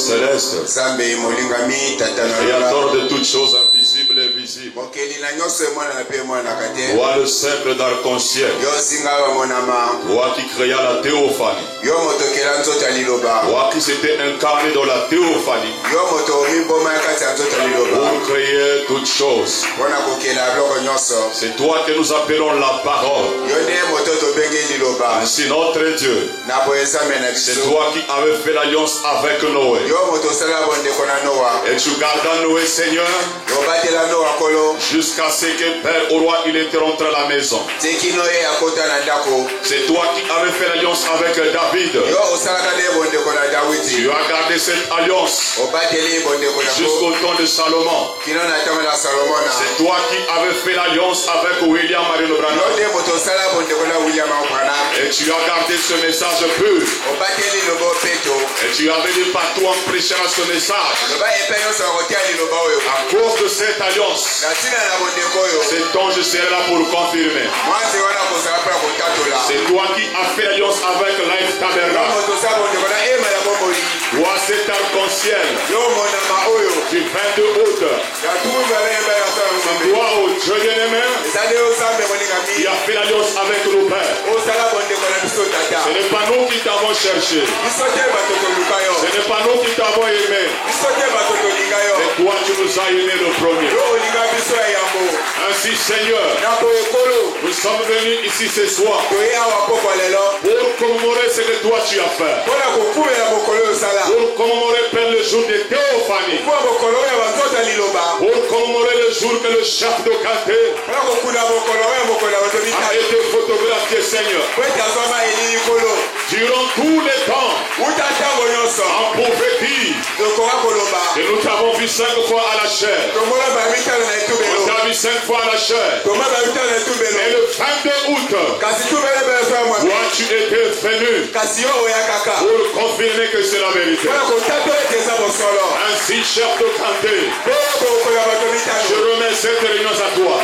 céleste, créateur de toutes choses invisibles et visibles, toi le simple d'arc-en-ciel, toi qui créas la théophanie, toi qui s'étais incarné dans la théophanie pour créer toutes choses. C'est toi que nous appelons la parole. C'est notre Dieu. C'est toi qui avais fait l'alliance avec Noé. Et tu gardas Noé, Seigneur, jusqu'à ce que Père au roi il était rentré à la maison. C'est toi qui avais fait l'alliance avec David. Tu as gardé cette alliance jusqu'au temps de Salomon. C'est toi qui avais fait l'alliance avec William Marino Branham. Et tu as gardé ce message pur. Et tu avais dit partout en prêchant ce message. À cause de cette alliance, c'est dont je serai là pour confirmer. C'est toi qui as fait l'alliance avec Life Tabernacle. Toi cet arc-en-ciel du 22 août. C'est toi, oh Dieu bien-aimé, qui a fait l'alliance avec nos pères. Ce n'est pas nous qui t'avons cherché. Ce n'est pas nous qui t'avons aimé. Mais toi tu nous as aimé le premier. Ainsi Seigneur, nous sommes venus ici ce soir pour commémorer ce que toi tu as fait. Pour commémorer Père le jour de théophanie. Pour commémorer le jour que le chef de Kanté a été photographié, Seigneur. Durant tous les temps, on pouvait dire que nous t'avons vu 5 fois à la chair. On t'a vu 5 fois à la chair. Et le 22 août, toi tu étais venu pour confirmer que c'est la vérité. Ainsi, chef de Kanté, je remets cette réunion à toi.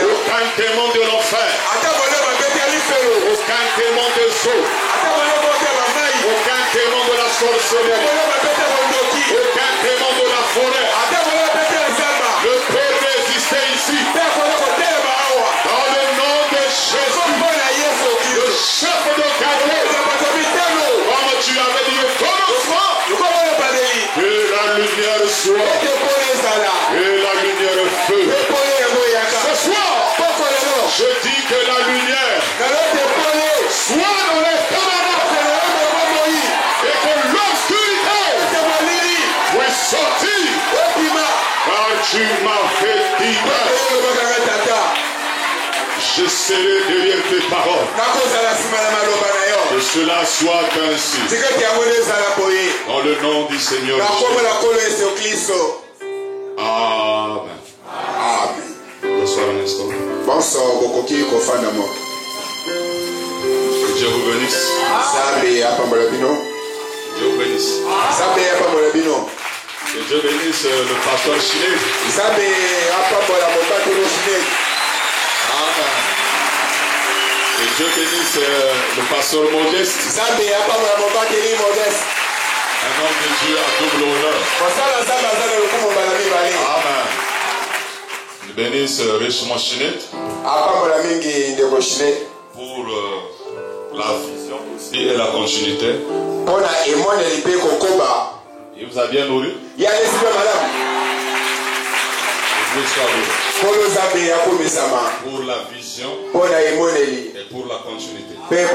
Aucun témoin de l'enfer, aucun témoin des eaux, aucun témoin de la sorcellerie, aucun témoin de la forêt ne peut résister ici. Dans le nom de Jésus, le chef de Kanté, comme tu avais dit au commencement, que la lumière soit, et la lumière feu. Ce soir, je dis que la lumière soit dans les tabernacles et que l'obscurité puisse sortir, car tu m'as fait dire. Je serai derrière tes paroles. Que cela soit ainsi. Dans le nom du Seigneur Jésus. Amen. Bonsoir un instant. Que Dieu vous bénisse. Dieu vous bénisse. Que Dieu bénisse le pasteur Chiné. Amen. Que Dieu bénisse le pasteur Modeste. Un homme de Dieu à double honneur. Amen. Je bénisse richement Chinet pour la vision aussi et la continuité. Il vous a bien nourri. Pour la vision et pour la continuité. Amen.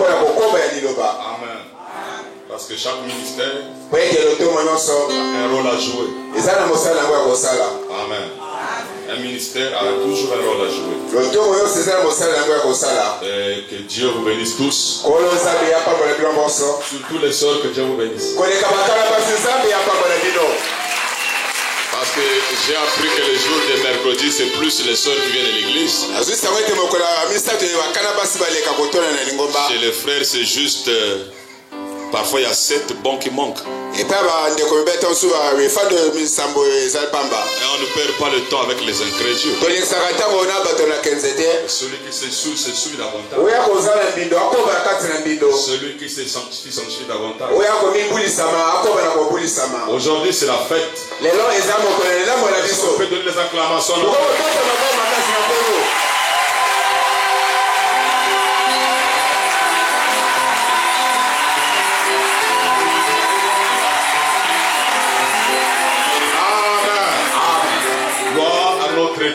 Parce que chaque ministère a un rôle à jouer. Amen. Un ministère a toujours un rôle à jouer. Et que Dieu vous bénisse tous. Surtout les sœurs, que Dieu vous bénisse. Parce que j'ai appris que les jours de mercredi, c'est plus les sœurs qui viennent à l'église. Chez les frères, c'est juste Parfois, il y a 7 bons qui manquent. Et on ne perd pas le temps avec les incrédules. Celui qui se souille davantage. Celui qui se sanctifie davantage. Aujourd'hui, c'est la fête. On peut donner les acclamations.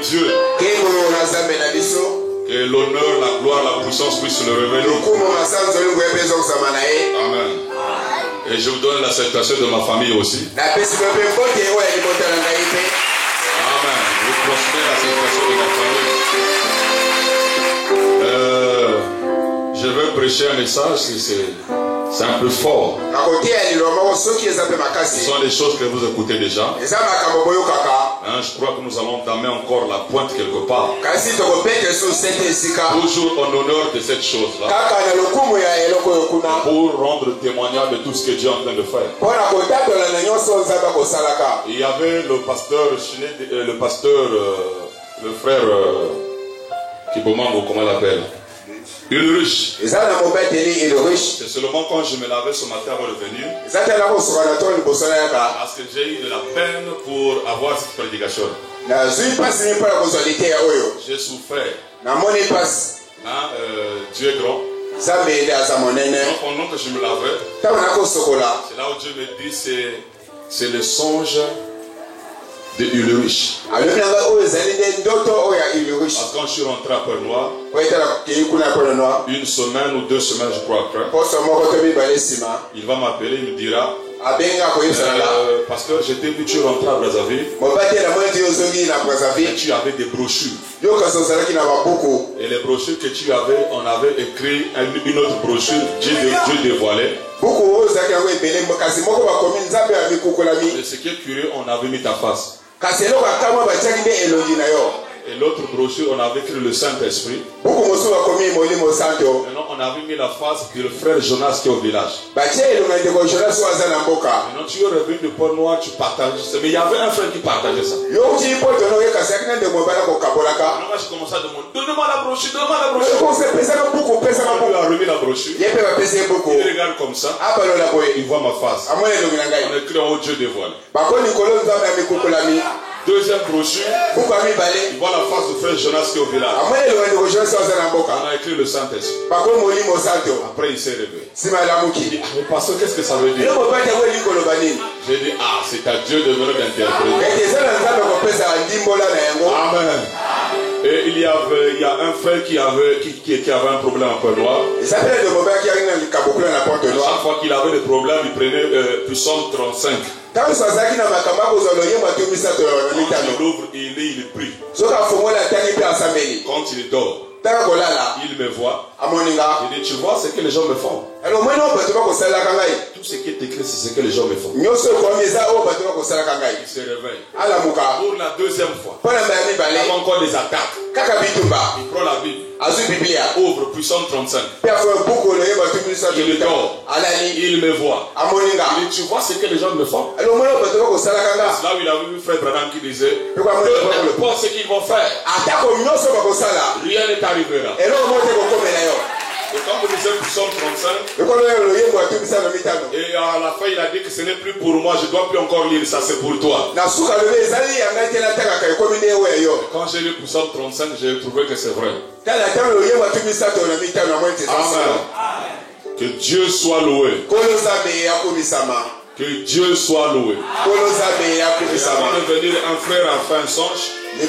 Dieu, que l'honneur, la gloire, la puissance puisse le révéler. Amen. Et je vous donne la salutation de ma famille aussi. Amen. Je transmets la salutation de ma famille. Je vais prêcher un message, c'est un peu fort. Ce sont des choses que vous écoutez déjà. Hein, je crois que nous allons entamer encore la pointe quelque part. Toujours en honneur de cette chose-là. Pour rendre témoignage de tout ce que Dieu est en train de faire. Il y avait le pasteur, le frère Kibomango, comment il l'appelle? Ulrich. C'est seulement quand je me lavais ce matin avant de venir, parce que j'ai eu de la peine pour avoir cette prédication. J'ai souffert. Hein, Dieu est grand. Donc pendant que je me lavais, c'est là où Dieu me dit c'est le songe de Ulrich. Parce que quand je suis rentré à Père-Noir, une semaine ou 2 semaines je crois après, il va m'appeler, il me dira parce que j'étais vu, tu rentres à Brazzaville et tu avais des brochures. Et les brochures que tu avais, on avait écrit une autre brochure, Dieu dévoilait. Et ce qui est curieux, on avait mis ta face. Et l'autre brochure, on avait écrit le Saint-Esprit. Maintenant, on avait mis la face de le frère Jonas qui est au village. Maintenant, tu es revenu de Port-Noir, tu partages ça. Mais il y avait un frère qui partageait ça. Alors, moi, j'ai commencé à demander, donne-moi la brochure, donne-moi la brochure. On lui a remis la brochure. Il regarde comme ça. Il voit ma face. On écrit en haut Dieu dévoile. Deuxième brochure, il voit la face du frère Jonas qui est au village. On a écrit le Saint-Esprit. Après, il s'est réveillé. Il dit, mais pasteur, qu'est-ce que ça veut dire? J'ai dit, c'est à Dieu de venir d'interpréter. Amen. Et il y a un frère qui avait un problème en Père-Noir. Chaque fois qu'il avait des problèmes, il prenait Psaume 35. Quand il ouvre, il prie. Quand il dort, il me voit. Il dit, tu vois ce que les gens me font. Tout ce qui est écrit, c'est ce que les gens me font. Il se réveille. Pour la deuxième fois, il y a encore des attaques. Il prend la Bible. Ouvre Psaume 35. Il dort. Il me voit. Il dit, tu vois ce que les gens me font. C'est là où il a vu frère Branham qui disait, peu importe ce qu'ils vont faire, rien n'est arrivera. Et quand vous lisez Psaume 35, et à la fin il a dit que ce n'est plus pour moi, je ne dois plus encore lire ça, c'est pour toi. Et quand j'ai lu Psaume 35, j'ai trouvé que c'est vrai. Amen. Que Dieu soit loué. Que Dieu soit loué. Et avant de venir, un frère a fait un songe. Il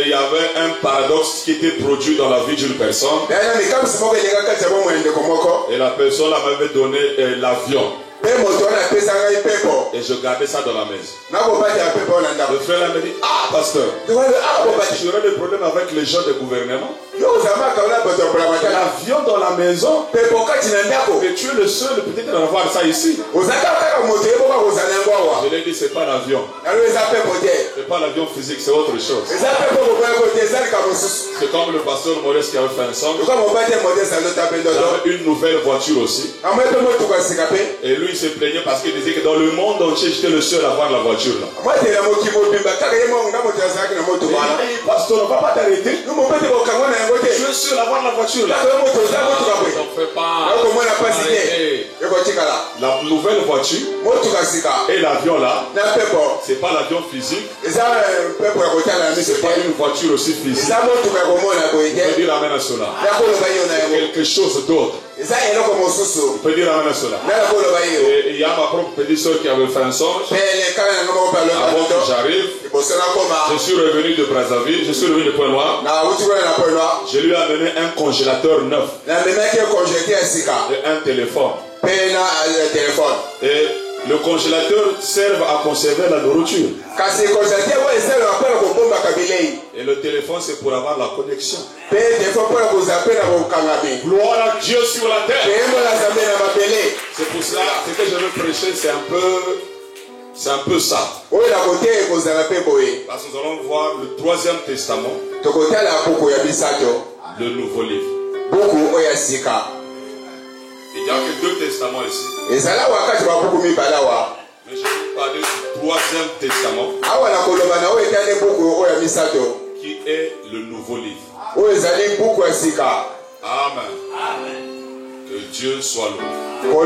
y avait un paradoxe qui était produit dans la vie d'une personne. Et la personne m'avait donné l'avion. Et je gardais ça dans la maison. Le frère m'a dit, pasteur, j'aurais des problèmes avec les gens du gouvernement. L'avion dans la maison, mais tu es le seul peut-être à avoir ça ici. Je lui ai dit, dit c'est pas l'avion. C'est pas l'avion physique, c'est autre chose. C'est comme le pasteur Maurice qui avait fait un son. Il avait une nouvelle voiture aussi. Et lui il se plaignait parce qu'il disait que dans le monde entier j'étais le seul à avoir la voiture là. Pasteur, on ne va pas t'arrêter. Tu es le seul à avoir la voiture là. On fait pas. La nouvelle voiture et l'avion là, c'est pas l'avion physique. C'est pas une voiture aussi physique. On peut dire amen à cela. C'est quelque chose d'autre. On peut dire amen à cela. Et il y a ma propre petite soeur qui avait fait un songe. Avant que j'arrive, je suis revenu de Brazzaville, je suis revenu de Pointe-Noire. Je lui ai amené un congélateur neuf et un téléphone. Et le congélateur sert à conserver la nourriture. Et le téléphone c'est pour avoir la connexion. Gloire à Dieu sur la terre. C'est pour ça ce que je veux prêcher, c'est un peu ça. Parce que nous allons voir le 3e testament, le nouveau livre. Il n'y a que 2 testaments ici. Mais je vais vous parler du 3e testament qui est le nouveau livre. Amen. Que Dieu soit loué. Que vous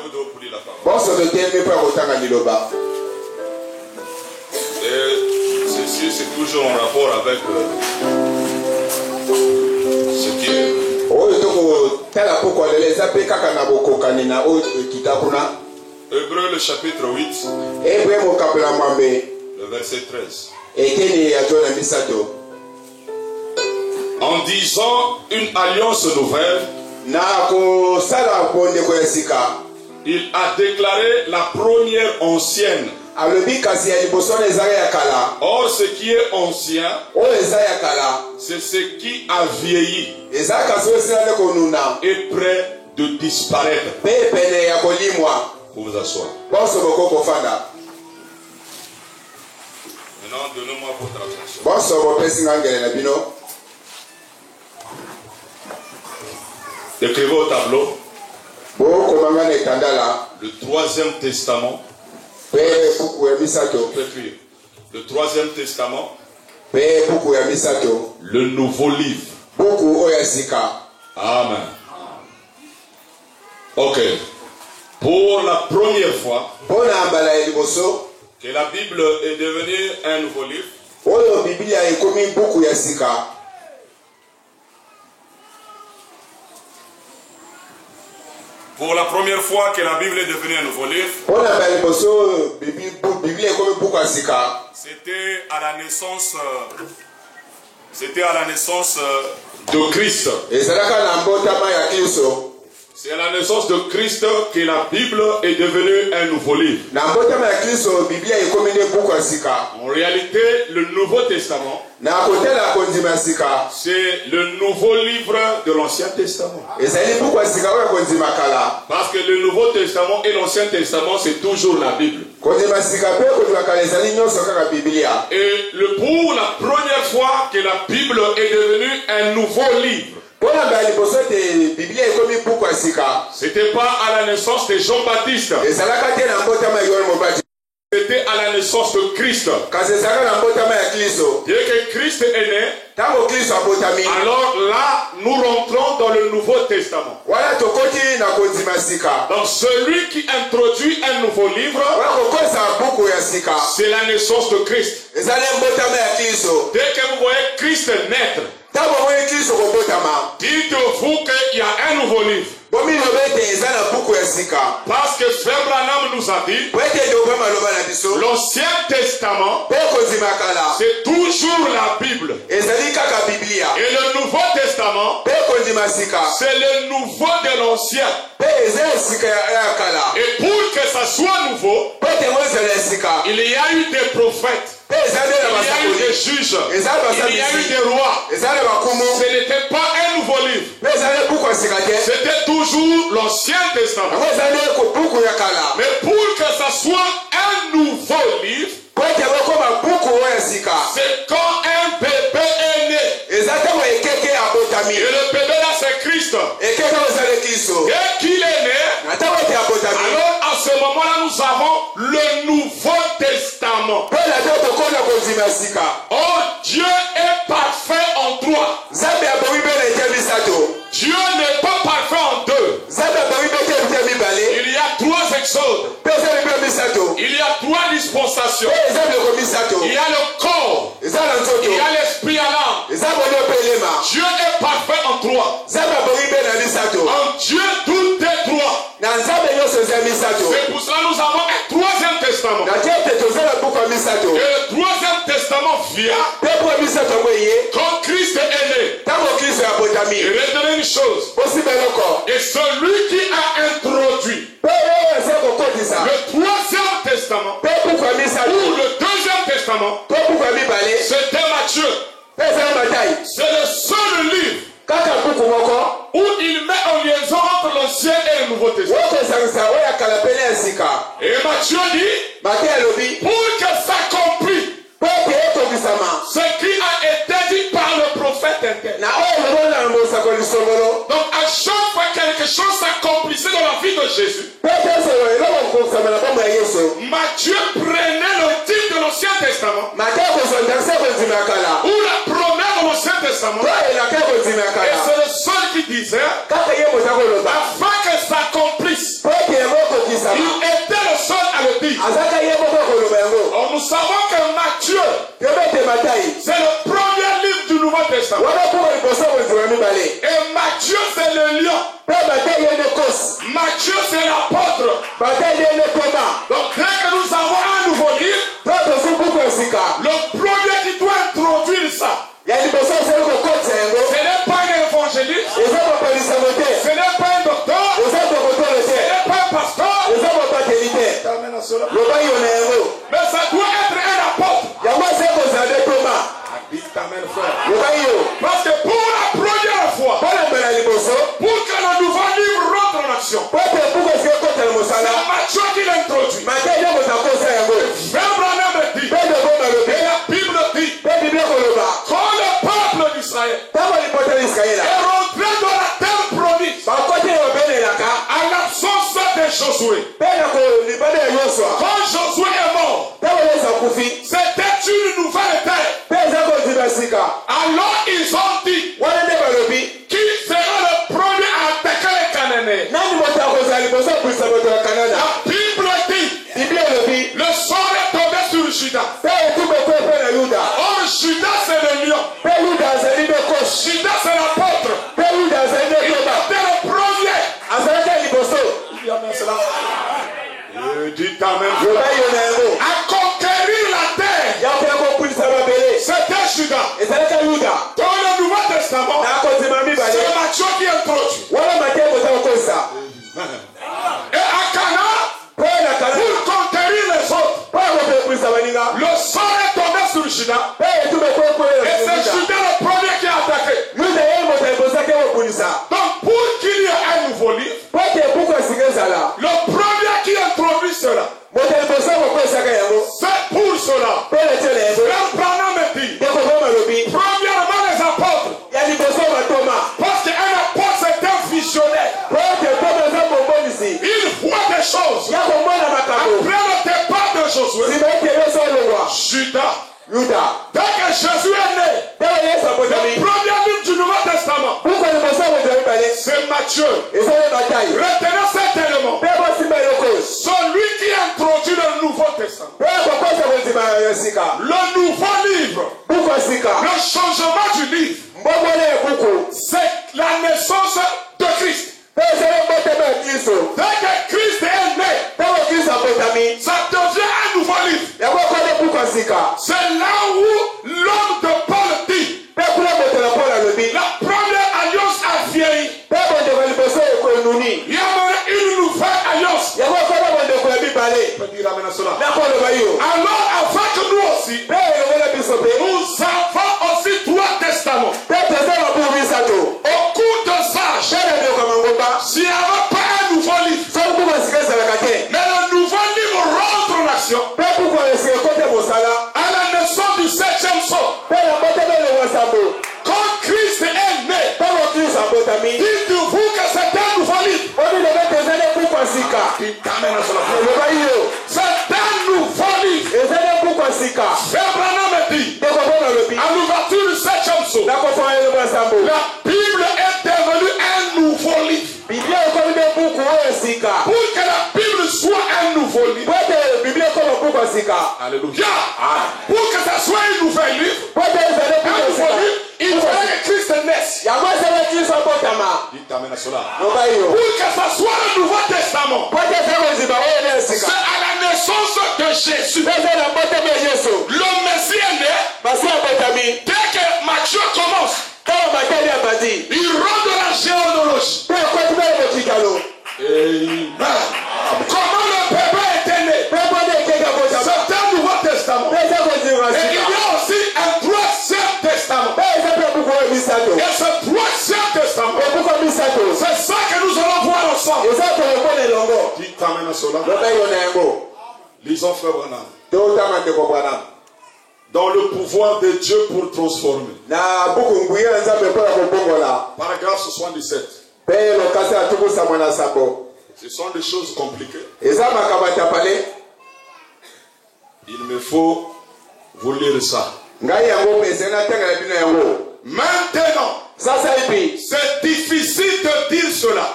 devez oublier la parole. Et ceci c'est toujours en rapport avec ce qui est. Hébreux le chapitre 8, le verset 13. En disant une alliance nouvelle, il a déclaré la première ancienne. Or ce qui est ancien, c'est ce qui a vieilli et prêt de disparaître. Pour vous asseoir. Maintenant, donnez-moi votre attention. Écrivez au tableau le 3e testament. Le 3e testament, le nouveau livre. Amen. Ok. Pour la première fois que la Bible est devenue un nouveau livre, pour la première fois que la Bible est devenue un nouveau livre, c'était à la naissance de Christ. C'est à la naissance de Christ que la Bible est devenue un nouveau livre. En réalité, le Nouveau Testament, c'est le nouveau livre de l'Ancien Testament. Parce que le Nouveau Testament et l'Ancien Testament, c'est toujours la Bible. Et pour la première fois que la Bible est devenue un nouveau livre, c'était pas à la naissance de Jean-Baptiste. C'était à la naissance de Christ. Dès que Christ est né, alors là, nous rentrons dans le Nouveau Testament. Donc celui qui introduit un nouveau livre, c'est la naissance de Christ. Dès que vous voyez Christ naître, dites-vous qu'il y a un nouveau livre. Parce que Frère Branham nous a dit, l'Ancien Testament, c'est toujours la Bible. Et le Nouveau Testament, c'est le nouveau de l'Ancien. Et pour que ça soit nouveau, il y a eu des prophètes. Il y a eu des juges, il y a eu des rois. Ce n'était pas un un nouveau livre. C'était toujours l'Ancien Testament. Mais pour que ça soit un nouveau livre, c'est quand un bébé est né. Et le bébé là, c'est Christ. Dès qu'il est né, alors à ce moment-là, nous avons le Nouveau Testament. Oh, Dieu est parfait en toi. Dieu n'est pas parfait en deux. Il y a trois exodes. Il y a trois dispensations. Il y a le corps. Il y a l'esprit à l'âme. Dieu est parfait en toi. En Dieu, tout est trois. C'est pour cela que nous avons un troisième testament. Et le troisième testament vient quand Christ est né. Et retenez une chose. Et celui qui a introduit le troisième testament ou le deuxième testament, c'était Matthieu. C'est le seul livre où il met en liaison entre l'Ancien et le Nouveau Testament. Et Matthieu dit, pour que s'accomplisse ce qui a été dit par le prophète interne. Donc à chaque fois quelque chose s'accomplissait dans la vie de Jésus, Matthieu prenait le titre de l'Ancien Testament ou la promesse de l'Ancien Testament, et c'est le seul qui disait afin que s'accomplisse. Il était le seul à le dire. Or, nous savons que Matthieu, c'est le premier livre du Nouveau Testament. Et Matthieu, c'est le lion. Matthieu, c'est l'apôtre. Donc, dès que nous avons un nouveau livre, le premier qui doit introduire ça, ce n'est pas un évangéliste, ce n'est pas un docteur, ce n'est pas un pasteur, mais ça doit être un apôtre. Parce que pour la première fois, pour que le nouveau livre rentre en action, c'est Matthieu qui l'introduit. Frère Branham dit, et la Bible dit, quand le peuple d'Israël est rentré dans la terre promise, à l'absence de Josué, quand Josué est mort, c'était une nouvelle terre. Alors ils ont dit, qui sera le premier à attaquer les Cananéens? La Bible dit, le sang est tombé sur Judas. Or Judas c'est le lion. Judas c'est l'apôtre. Il était le premier. Dites amen. À conquérir la terre. C'était Judas. Dans le Nouveau Testament, c'est Matthieu qui introduit. Et à Cana, pour conquérir les autres, le sang est tombé sur Judas. Et c'est Judas le premier qui a attaqué. Donc pour qu'il y ait un nouveau livre, le premier qui introduit cela, c'est pour cela. Frère Branham dit, premièrement les apôtres, parce qu'un apôtre c'est un visionnaire. Il voit des choses. Après le départ de Josué, Judas, dès que Jésus est né, le premier livre du Nouveau Testament, c'est Matthieu. Retenez cet élément. Celui qui introduit le Nouveau Testament, le nouveau livre, le changement du livre, c'est la naissance de Christ. Dès que Christ est né, ça devient un nouveau livre. C'est là où l'homme de Paul dit, la première alliance a vieilli. Il y a une nouvelle alliance. Alors avant que nous aussi, nous avons aussi trois testaments. Au t'amène à cela. C'est un nouveau livre. Frère Branham dit, à l'ouverture du 7e saut, la Bible est devenue un nouveau livre. Pour que la Bible soit un nouveau livre. Alléluia. Pour que ça soit un nouvel livre, il fallait que Christ naisse. Il t'amène à cela. Pour que ça soit le Nouveau Testament, c'est à la naissance de Jésus. Le Messie est né. Dès que Matthieu commence, il rend de la généalogie. Amen. Comment le bébé était né? C'est un Nouveau Testament. Et il y a aussi un troisième testament. Et ce troisième testament, c'est ça que nous allons voir ensemble. Qui t'amène à cela? Lisons Frère Branham. Dans le pouvoir de Dieu pour transformer. Paragraphe 77. Ce sont des choses compliquées. Il me faut vous lire ça. Maintenant, c'est difficile de dire cela.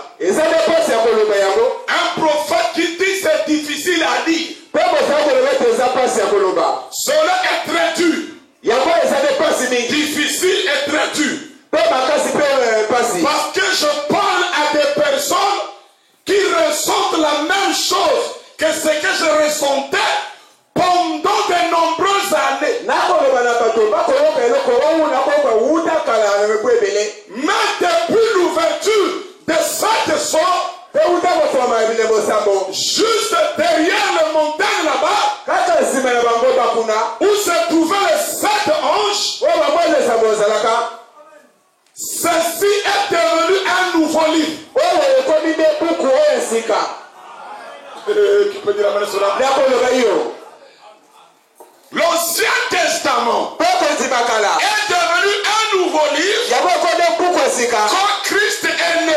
Un prophète qui dit c'est difficile à dire. Cela est très dur. Difficile et très dur. Parce que je parle à des personnes qui ressentent la même chose que ce que je ressentais pendant de nombreuses années. Mais depuis l'ouverture de cette sorte, juste derrière le montagne là-bas, où se trouvaient les 7 anges, ceci est devenu un nouveau livre. Qui peut dire la main sur la L'Ancien Testament est devenu un nouveau livre quand Christ est né.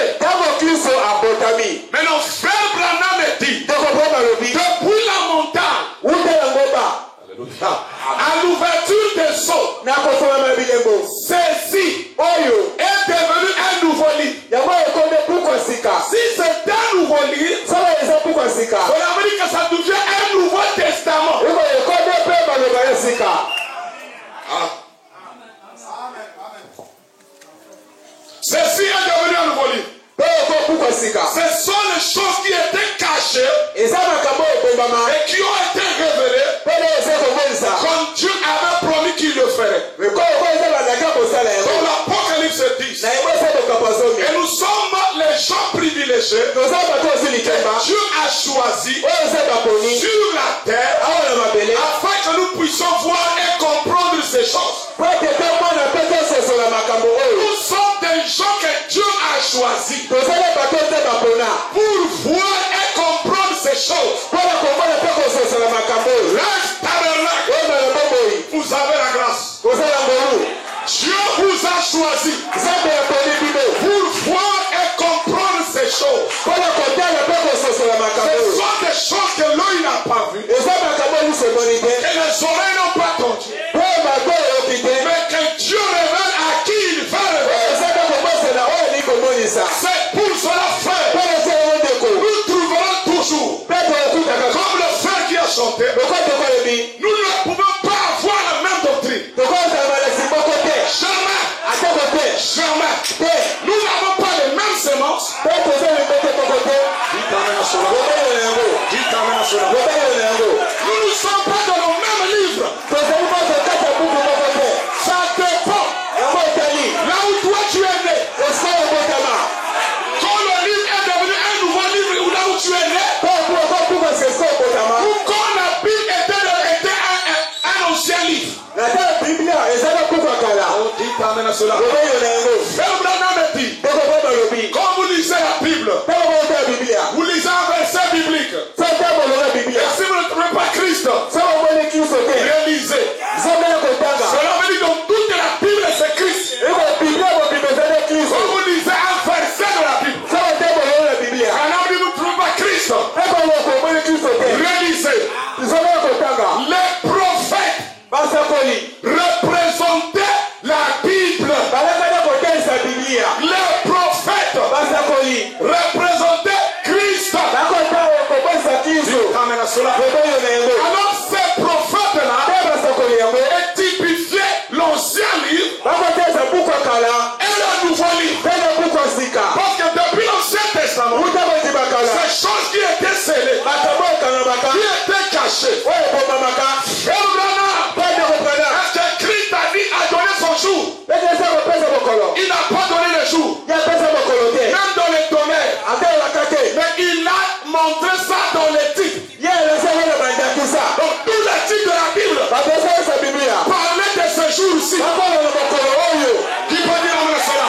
Maintenant, Frère Branham dit, depuis la montagne, à l'ouverture des sceaux, ceci est devenu un nouveau livre. Si c'est un nouveau livre, on a dit que ça devient un nouveau testament. Ceci est devenu un nouveau livre. Ce sont les choses qui étaient cachées et qui ont été révélées quand Dieu avait promis qu'il le ferait. Dans l'Apocalypse 10. Et nous sommes les gens privilégiés que Dieu a choisis sur la terre afin que nous puissions voir et comprendre ces choses. Nous sommes des gens que Dieu a choisis pour voir et comprendre ces choses. Vous avez la grâce. Dieu vous a choisi pour voir et comprendre ces choses. Ce sont des choses que l'œil n'a pas vues, que les oreilles n'ont pas entendues, mais que Dieu révèle à qui il va révéler. C'est pour cela, frère, nous trouverons toujours, comme le frère qui a chanté, nous ne pouvons pas avoir la même doctrine. Jamais. Nous n'avons pas les mêmes semences. Nous ne sommes pas dans le même livre. Ça dépend. Là où toi tu es né. Quand le livre est devenu un nouveau livre, ou là où tu es né. Ou quand la Bible était un ancien livre. Frère Branham dit, quand vous lisez la Bible, vous lisez un verset biblique. Et si vous ne trouvez pas Christ, réalisez. Cela veut dire que dans toute la Bible, c'est Christ. Quand vous lisez un verset de la Bible, Branham dit, vous ne trouvez pas Christ. représentaient la Bible. Les prophètes représentaient Christ. Alors ces prophètes-là typifiaient l'ancien livre et le nouveau livre. Parce que depuis l'Ancien Testament, ces choses qui étaient scellées, qui étaient cachées. Est-ce que Christ a donné son jour? Il n'a pas donné le jour. Même dans les domaines. Mais il a montré ça dans les titres. Donc tous les titres de la Bible parlaient de ce jour-ci. Qui peut dire amen à cela?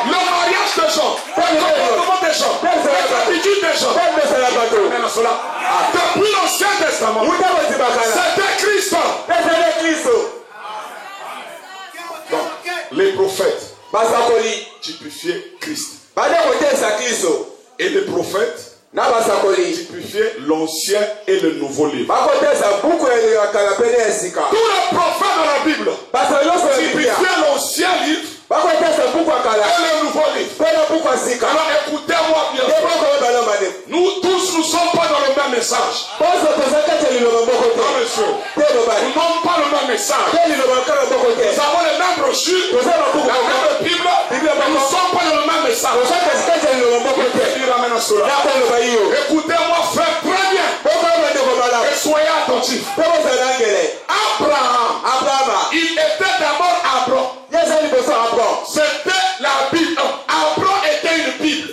Le mariage des gens, le comportement des gens, les attitudes des gens. Amen à cela. Depuis l'Ancien Testament, c'était Christ. Donc, les prophètes typifiaient Christ. Et les prophètes typifiaient l'Ancien et le Nouveau livre. Tous les prophètes de la Bible typifiaient l'Ancien livre et le Nouveau livre. Alors écoutez-moi bien. Nous tous, nous ne sommes pas dans le même message. Non, monsieur. Nous n'avons pas le même message. Nous avons les mêmes brochures, la même Bible, mais nous ne sommes pas dans le même message. Écoutez-moi, frère, très bien. Et soyez attentifs. Abraham, il était d'abord Abraham. C'était la Bible. Abraham était une Bible.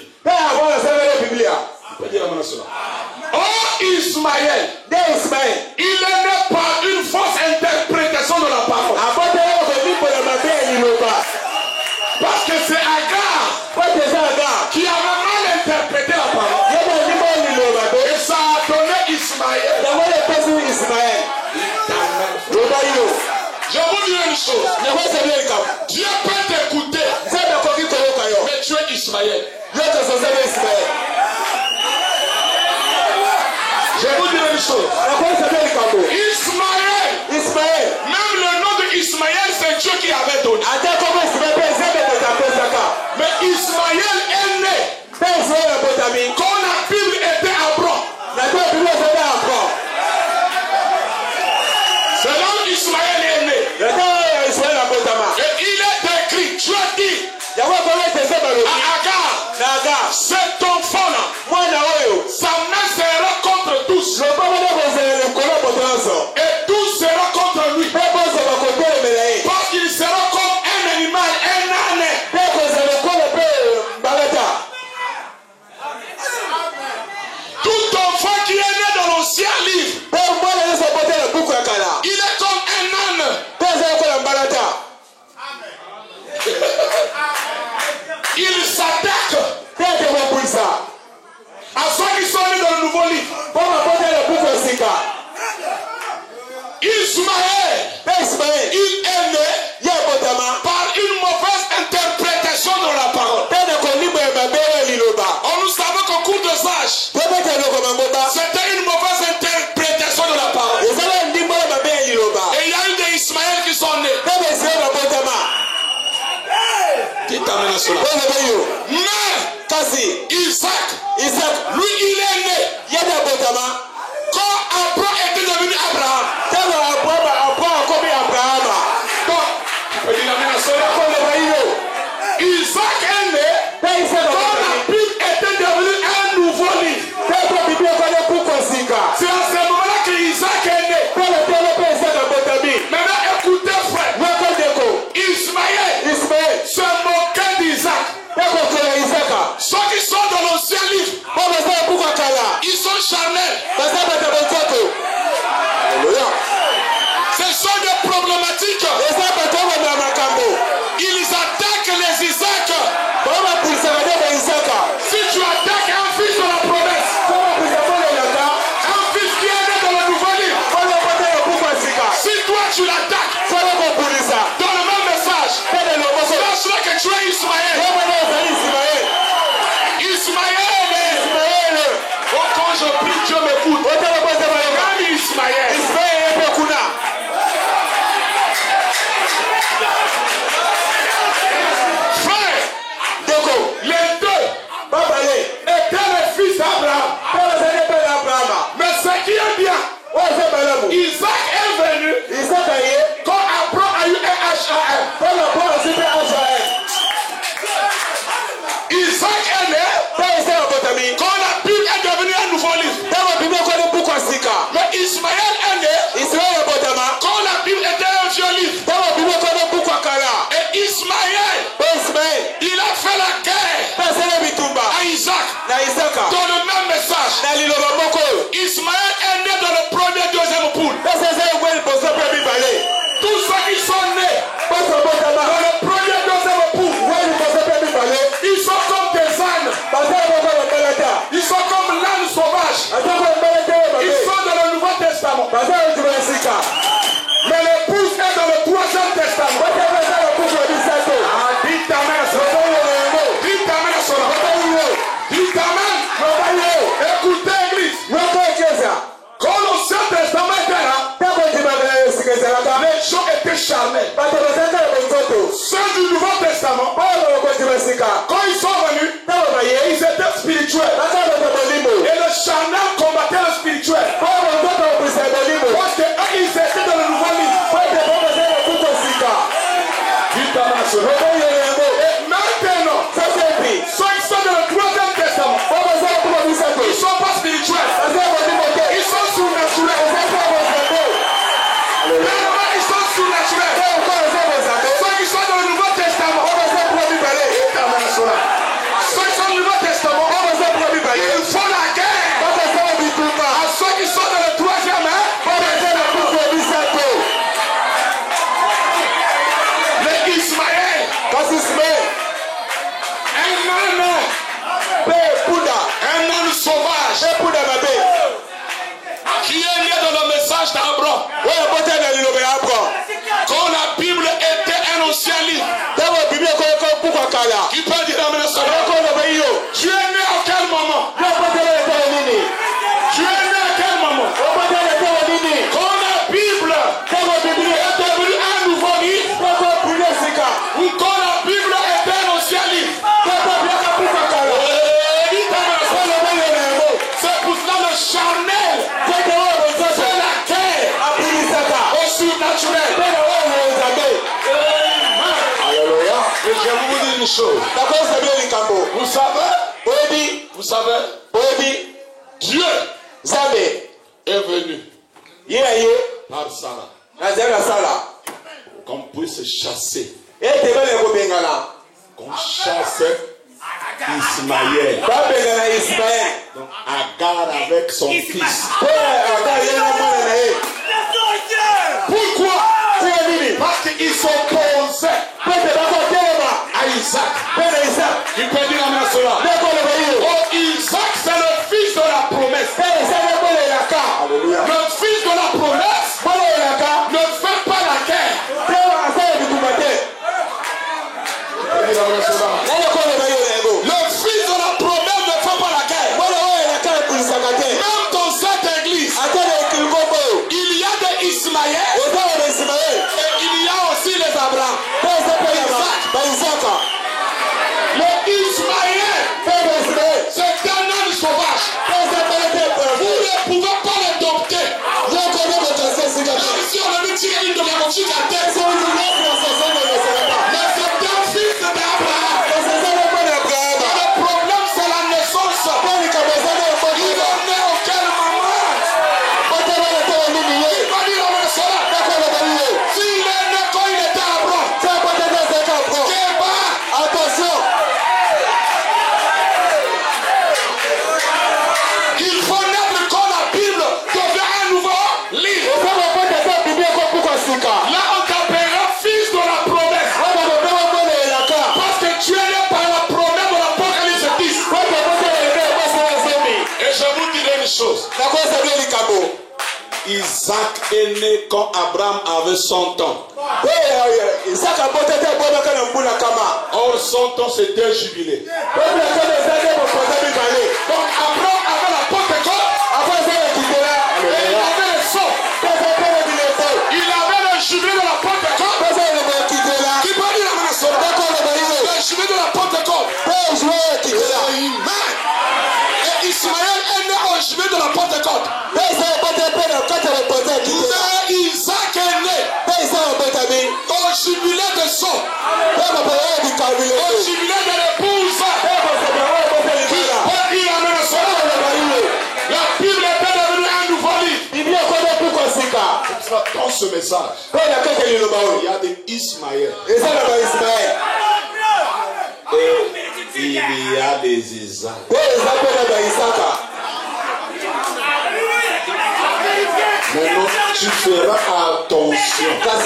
Oh, Ismaël, il est né par une fausse interprétation de la parole. Parce que c'est Agar qui avait mal interprété la parole. Et ça a donné Ismaël. Je vous dis une chose. Dieu peut t'écouter, mais tu es Ismaël. Je vous dis une chose. Ismaël, même le nom de Ismaël, c'est Dieu qui avait donné. Mais Ismaël est né quand la Bible était Abraham. C'est là où Ismaël est né. Et il est décrit, Dieu dit à Agar, cet enfant-là, sa main sera contre tous. Et tous seront contre lui. Parce qu'il sera comme un animal, un âne. Tout enfant qui est né dans l'ancien livre, il est comme un âne. Il s'attaque à ceux qui sont nés dans le nouveau livre. Ismaël, il est né par une mauvaise interprétation de la parole. Nous savons qu'au cours des âges, c'était une mauvaise interprétation de la parole. Et il y a eu des Ismaël qui sont nés. Qui t'amène à cela? Mais Isaac, lui, il est né quand Abraham était devenu Abraham. Isaac est né quand la Bible était devenue un nouveau livre. C'est à ce moment-là que Isaac est né. Maintenant écoutez frère, Ismaël se moquait d'Isaac. Ceux qui sont dans l'ancien livre, ils sont charnels. Isaac est venu quand Abraham a eu un H.A.M. Isaac est né quand la Bible est devenue un nouveau livre. Mais Ismaël est né quand la Bible était un vieux livre. Et Ismaël, il a fait la guerre à Isaac dans le même message. Ismaël est né dans le premier, deuxième poule. Tous ceux qui sont nés dans le premier, deuxième poule, ils sont comme des ânes. Ils sont comme l'âne sauvage. Ils sont dans le Nouveau Testament. Mais l'épouse est dans le Troisième Testament. Dis ta main, dis ta main, dis ta main. Écoutez, église. Quand l'Ancien Testament était là, les gens étaient charnels. Ceux du Nouveau Testament, quand ils sont venus, ils étaient spirituels. Et le charnel combattait le spirituel. Parce qu'eux, ils étaient dans le nouveau livre. Et maintenant, ceux qui sont dans le Troisième Testament, ils ne sont pas spirituels. Ils sont surnaturels. Ils sont surnaturels. Ceux qui sont dans le Nouveau Testament, ceux qui sont dans le Nouveau Testament, ils font la guerre à ceux qui sont dans le Troisième. Les Ismaël, un âne sauvage qui est né dans le message d'Abraham. Quand la Bible était un ancien livre, qui peut dire amen à cela? Tu es né à quel moment? Tu es né à quel moment? Quand la Bible est devenue un nouveau livre, ou quand la Bible était un ancien livre, c'est pour cela le charnel fait la guerre au surnaturel. Et je vais vous dire une chose. Vous savez, Dieu est venu par Sarah. Qu'on puisse chasser. Qu'on chasse Ismaël. Donc Agar avec son fils. Pourquoi? Parce qu'ils s'opposaient à Isaac. Tu peux dire amen à cela. Oh, Isaac, c'est le fils de la promesse. Le fils de la promesse ne fait pas la guerre. Le fils de la promesse ne fait pas la guerre. Même dans cette église, il y a des Ismaël et il y a aussi les Abraham. Le Ismaël, c'est un âne sauvage. Vous ne pouvez pas l'adopter. Même si on lui tire une de la moitié à terre, mais c'est un fils d'Abraham. Le problème, c'est la naissance. Il est né au quel moment? Il va dire à cela. S'il est né quand il était Abraham, attention. Il faut naître quand la Bible devient un nouveau livre. Là, on t'appellera fils de la promesse. Parce que tu es né par la promesse de l'Apocalypse 10. Et je vous dirai une chose. Isaac est né quand Abraham avait 100 ans. Or 100 ans c'était jubilé. Donc Abraham avait la Pentecôte. Et il avait le son. Il avait le jubilé de la Pentecôte. Qui peut dire la menace? Le jubilé de la Pentecôte. Et Ismaël est né au jubilé de la Pentecôte. au jubilé de l'épouse, il amène son la Bible est devenue un nouveau livre. Dans ce message, il y a des Ismaël et il y a des Isaac. Maintenant, tu feras attention parce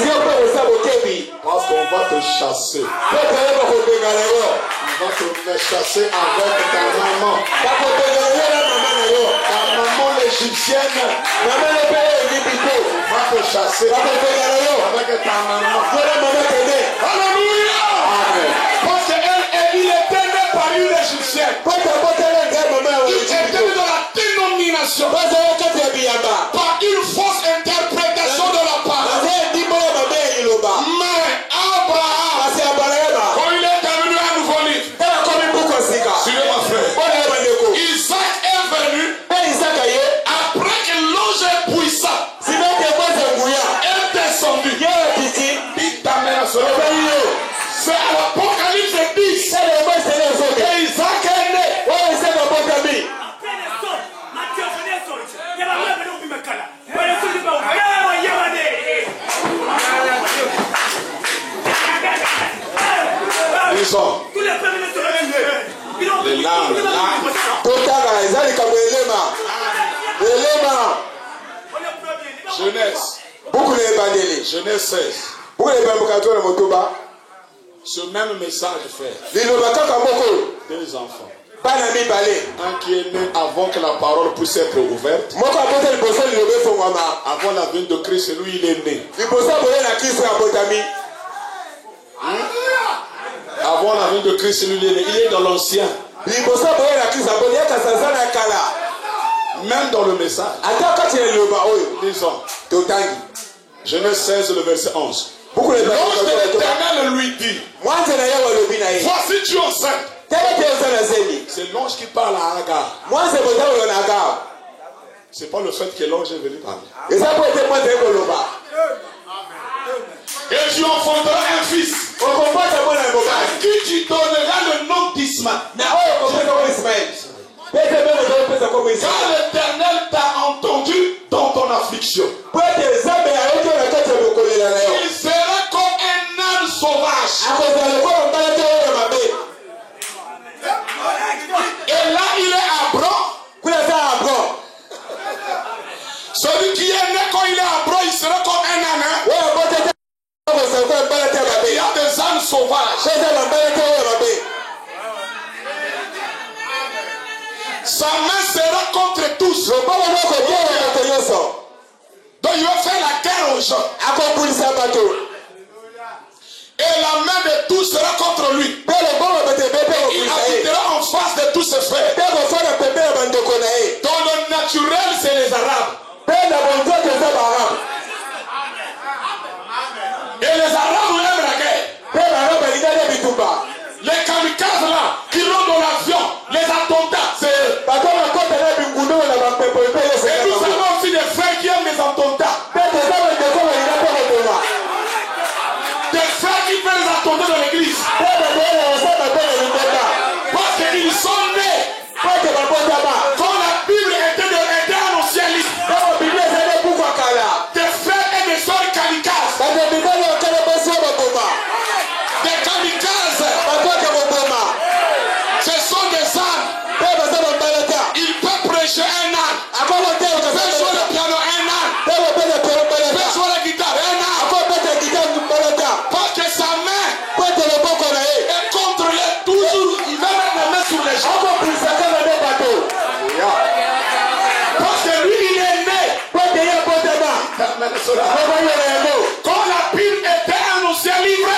qu'on va te chasser. On va te chasser avec ta maman. Ta maman l'égyptienne. On va te chasser avec ta maman. Alléluia. Amen. Parce qu'il était né par une égyptienne. Il était né dans la dénomination. Par une fausse interprétation de la parole. Mais Abraham, quand il est devenu un nouveau livre, suivez ma frère, Isaac est venu après que l'ange puissant est descendu. Il t'amène à ce c'est à l'Apocalypse 10 que Isaac est né. Disons, les larmes, Genèse. Genèse 16. Ce même message fait. Deux enfants. Un qui est né avant que la parole puisse être ouverte. Avant la venue de Christ, lui il est né. Avant la venue de Christ, lui il est né. Il est dans l'ancien. Même dans le message. Disons. Genèse 16, le verset 11. L'ange de l'Éternel lui dit, voici tu es enceinte. C'est l'ange qui parle à Agar. C'est pas le fait que l'ange est venu parler. Et tu enfanteras un fils. À qui tu donneras le nom d'Ismaël. Car l'Éternel t'a entendu dans ton affliction. Il sera comme un âne sauvage. Et là il est à bras. Celui qui est né quand il est à bras, il sera comme un âne. Il y a des ânes sauvages. Sa main sera contre tous. Donc il va faire la guerre aux gens. Et la main de tous sera contre lui. Il habitera en face de tous ses frères. Dans le naturel, c'est les Arabes. Et les Arabes aiment la guerre. Les kamikazes là, qui rentrent dans l'avion, les attentats, c'est eux. Et nous avons aussi des frères qui aiment les attentats. Des frères qui font les attentats dans l'église. Parce qu'ils sont nés. Quand la Bible était un ancien livre. Des frères et des sœurs kamikazes. Des kamikazes. Ce sont des ânes. Ils peuvent prêcher un âne. Ils peuvent jouer le piano un âne. Ils peuvent jouer la guitare un âne. Parce que sa main est contre les toujours. Il va mettre la main sur les gens. Parce que lui il est né. Quand la Bible était un ancien livre.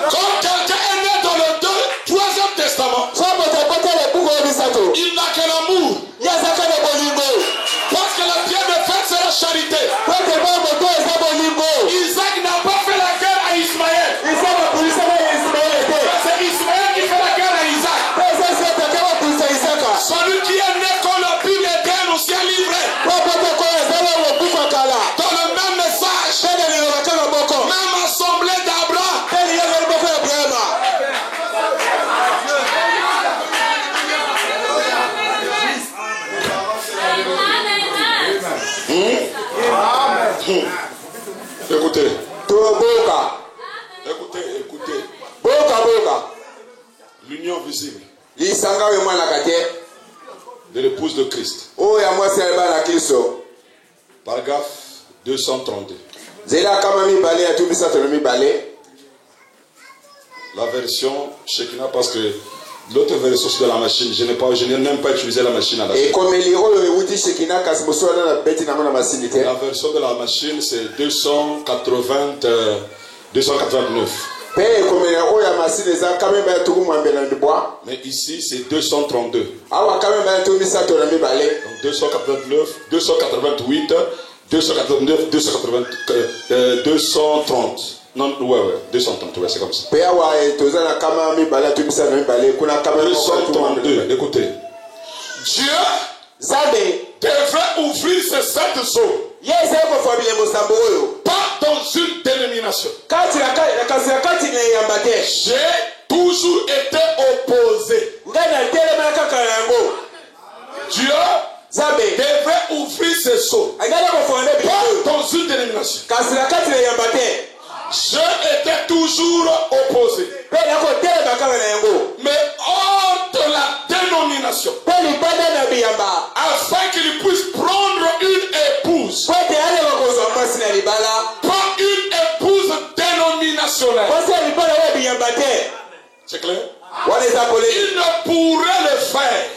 Quand quelqu'un est né dans le 3e testament, il n'a que l'amour. Parce que la pierre de fête c'est la charité. Isaac n'a pas fait la guerre à Ismaël. C'est Ismaël qui fait la guerre à Isaac. visible de l'épouse de Christ. Paragraphe 232. La version Shekinah, parce que l'autre version c'est de la machine. Je n'ai même pas utilisé la machine à la fin. La version de la machine c'est 289. Mais ici c'est 232. Donc 289, 288, 289, 230. Non, ouais, 230, ouais, c'est comme ça. 232, écoutez. Dieu devrait ouvrir ces sept eaux. Pas dans une dénomination. J'ai toujours été opposé. Dieu devrait ouvrir ses eaux. Pas dans une dénomination. Je étais toujours opposé. Mais hors de la dénomination. Afin qu'il puisse prendre une épouse. Pas une épouse dénominationnelle. C'est clair? Il ne pourrait le faire.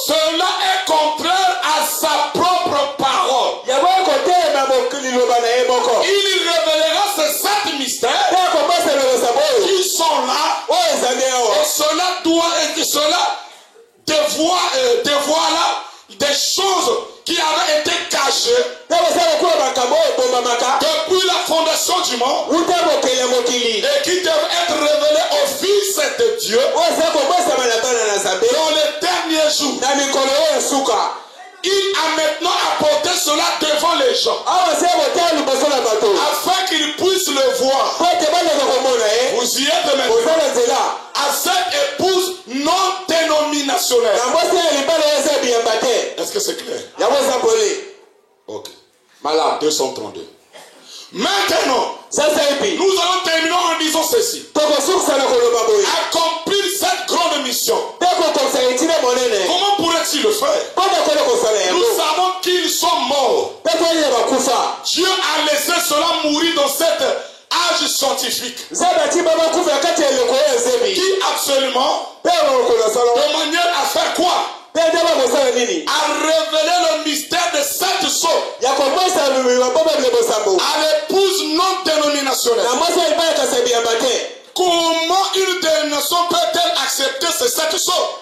Cela est contraire à sa propre parole. Il révélera ces sept mystères qui sont là. Et cela doit être dévoila des choses qui avaient été cachées depuis la fondation du monde et qui doivent être révélées au Fils de Dieu dans les derniers jours. Il a maintenant apporté cela devant les gens afin qu'ils puissent le voir. Vous y êtes maintenant. À cette épouse non dénominationnelle. Est-ce que c'est clair? Ok. 232. Maintenant, nous allons terminer en disant ceci. Accomplir cette grande mission. Comment pourrait-il le faire? Nous savons qu'ils sont morts. Dieu a laissé cela mourir dans cet âge scientifique. Qui absolument, de manière à faire quoi? A révélé le mystère de cette sceaux à l'épouse non dénominationnelle. Comment une dénomination peut-elle accepter ces sept sceaux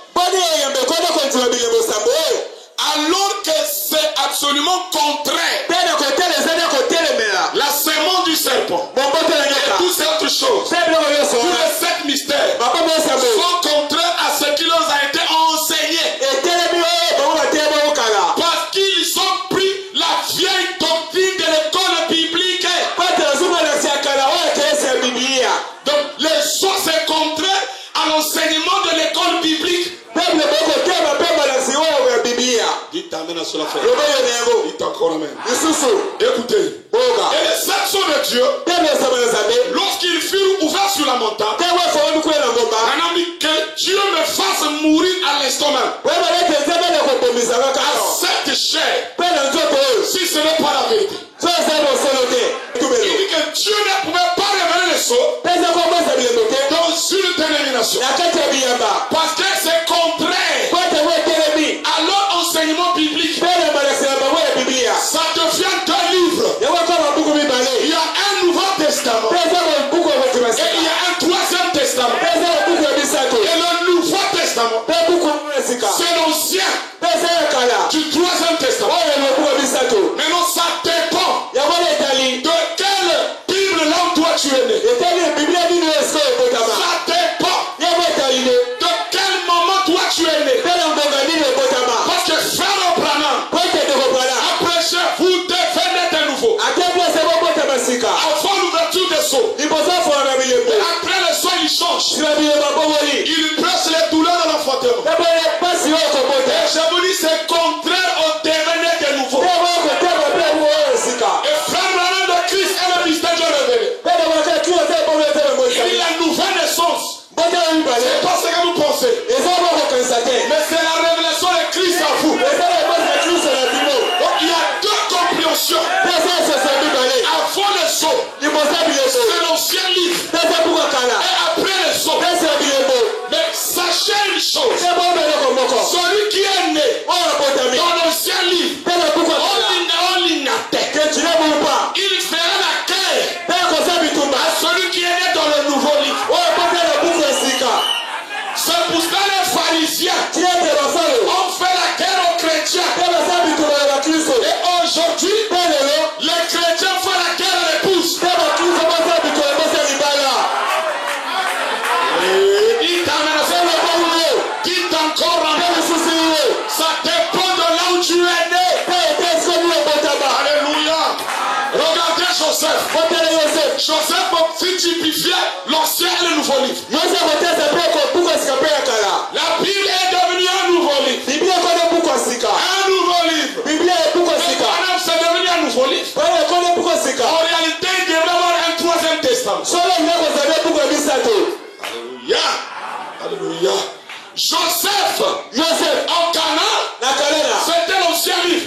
alors que c'est absolument contraire? La sémence du serpent et toutes ces autres choses, tous les sept mystères sont contraires à ce qui leur a été enseigné. Parce qu'ils ont pris la vieille doctrine de l'école biblique. Donc les choses sont contraires à l'enseignement de l'école biblique. Dites amen à cela, frère. Dites encore amen. Écoutez. Et les sept sceaux de Dieu, lorsqu'ils furent ouverts sur la montagne, on a dit que Dieu me fasse mourir à l'estomac. À cette chair, si ce n'est pas la vérité. Il dit que Dieu ne pouvait pas révéler les sceaux dans une dénomination. Parce que c'est contraire à leur enseignement biblique. Ça devient deux livres. Il y a un Nouveau Testament et il y a un Troisième Testament. Et le Nouveau Testament, c'est l'ancien du Troisième Testament. Maintenant, ça dépend de quelle Bible langue toi tu es né. Ça dépend de quel moment toi tu es né. Parce que frère Branham a prêché, vous devez naître de nouveau. Avant l'ouverture des sceaux. Et après les sceaux, il change. Il prêche les douleurs de l'enfantement. Et je vous dis, c'est contraire au devenir de nouveau. Et frère Branham de Christ est le mystère de révélé. Il est la nouvelle naissance. C'est pas ce que vous pensez. Mais c'est la révélation de Christ en vous. Donc il y a deux compréhensions. Avant le saut, c'est l'ancien livre. Et après le saut. Mais sachez une chose. Celui qui est né dans l'ancien livre, il fera la guerre à celui qui est né dans le nouveau livre. C'est pour ça les pharisiens ont fait la guerre aux chrétiens. Et aujourd'hui, les chrétiens font la guerre à l'épouse. Dites encore en ça dépend de là où tu es né. Alléluia. Regardez Joseph. Joseph fit typifier l'ancien et le nouveau livre. La Bible est devenue un nouveau livre. Un nouveau livre. C'est devenu un nouveau livre. En réalité, il devrait avoir un troisième testament. Alléluia. Alléluia. Joseph en Canaan, c'était l'ancien livre.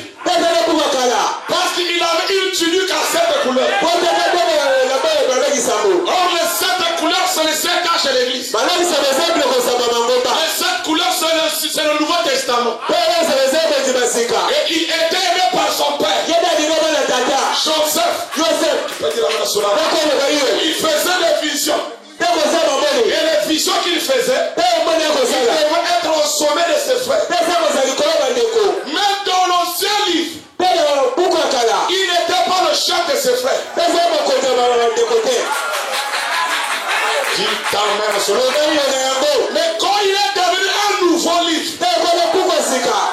Parce qu'il avait une tunique à 7 couleurs. Or, les 7 couleurs, c'est les 7 âges de l'église. Les 7 couleurs, c'est le Nouveau Testament. Et il était aimé par son père. Joseph. Il faisait des visions. Et les visions qu'il faisait, il devait être au sommet de ses frères. Même dans l'ancien livre, il n'était pas le chef de ses frères. Mais quand il est devenu un nouveau livre,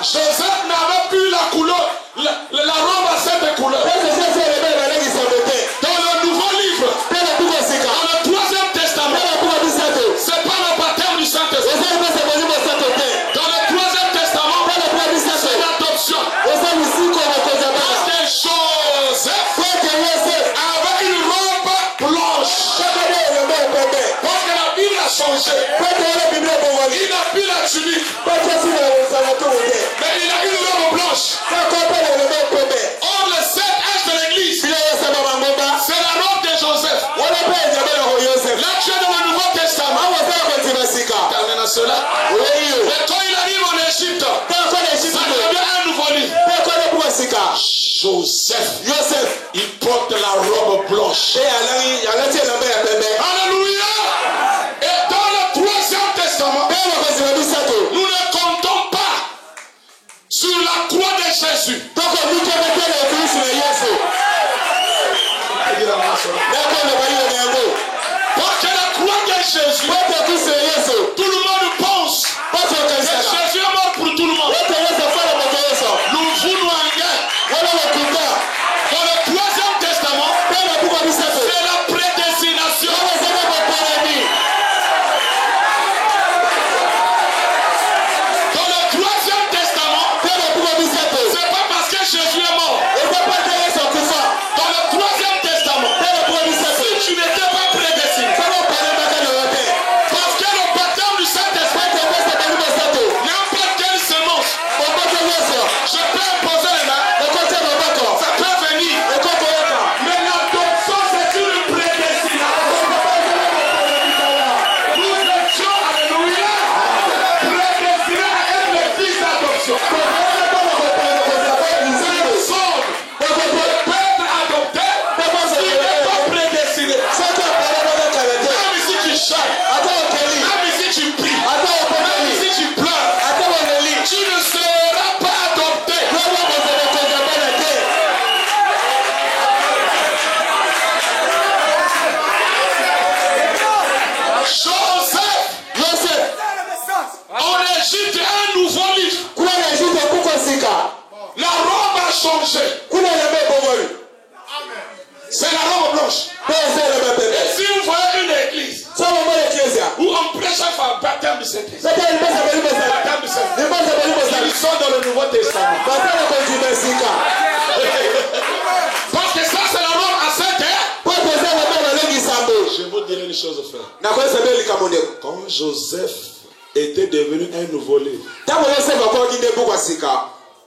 Joseph n'avait plus la couleur, la robe à 7 couleurs. Dans le nouveau livre, dans le troisième testament, c'est pas le baptême du Saint-Esprit. Dans le troisième testament, c'est l'adoption. Parce que Joseph avait une robe blanche. Parce que la Bible a changé. Il n'a plus la tunique. Mais il a une robe blanche. Or, le 7 âges de l'église, c'est la robe de Joseph. Là, tu es dans le Nouveau Testament. Termine cela. Mais quand il arrive en Égypte, ça devient un nouveau livre. Joseph, il porte la robe blanche. Alléluia. Et dans le troisième testament, nous ne comptons pas sur la croix de Jésus. Parce que la croix de Jésus, tout le monde pense que Jésus est mort pour tout le monde. Nous voulons en guerre. Dans le troisième testament, c'est la prédestination. Dans le troisième testament, c'est pas parce que Jésus est mort. Dans le troisième testament, si tu n'étais pas prédestiné, parce que le baptême du Saint-Esprit, n'importe quelle semence, je peux imposer les mains, ça peut venir. Mais l'adoption, c'est une prédestination. Nous étions, alléluia, prédestinés à être les fils d'adoption. Personne ne peut être adopté parce qu'il n'est pas prédestiné. Même si tu chales, même si tu pries, même si tu pleures, tu ne seras pas adopté. Joseph, en Égypte, un nouveau livre. La robe a changé. C'est la robe blanche. Et si vous voyez une église où on prêche un baptême du Saint-Esprit, ils sont dans le Nouveau Testament. Parce que ça, c'est la robe à 7 heures. Je vais vous dire une chose, frère. Quand Joseph était devenu un nouveau livre,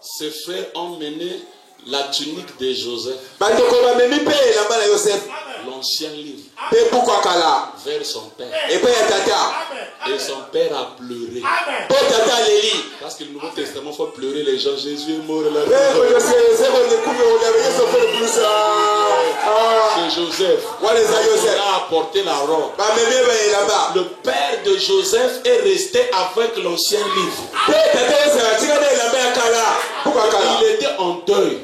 ses frères ont mené la tunique de Joseph, l'ancien livre, vers son père. Et son père a pleuré. Parce que le Nouveau Testament, il faut pleurer les gens. Jésus est mort. C'est Joseph. Il a apporté la robe. Le père de Joseph est resté avec l'ancien livre. Il était en deuil.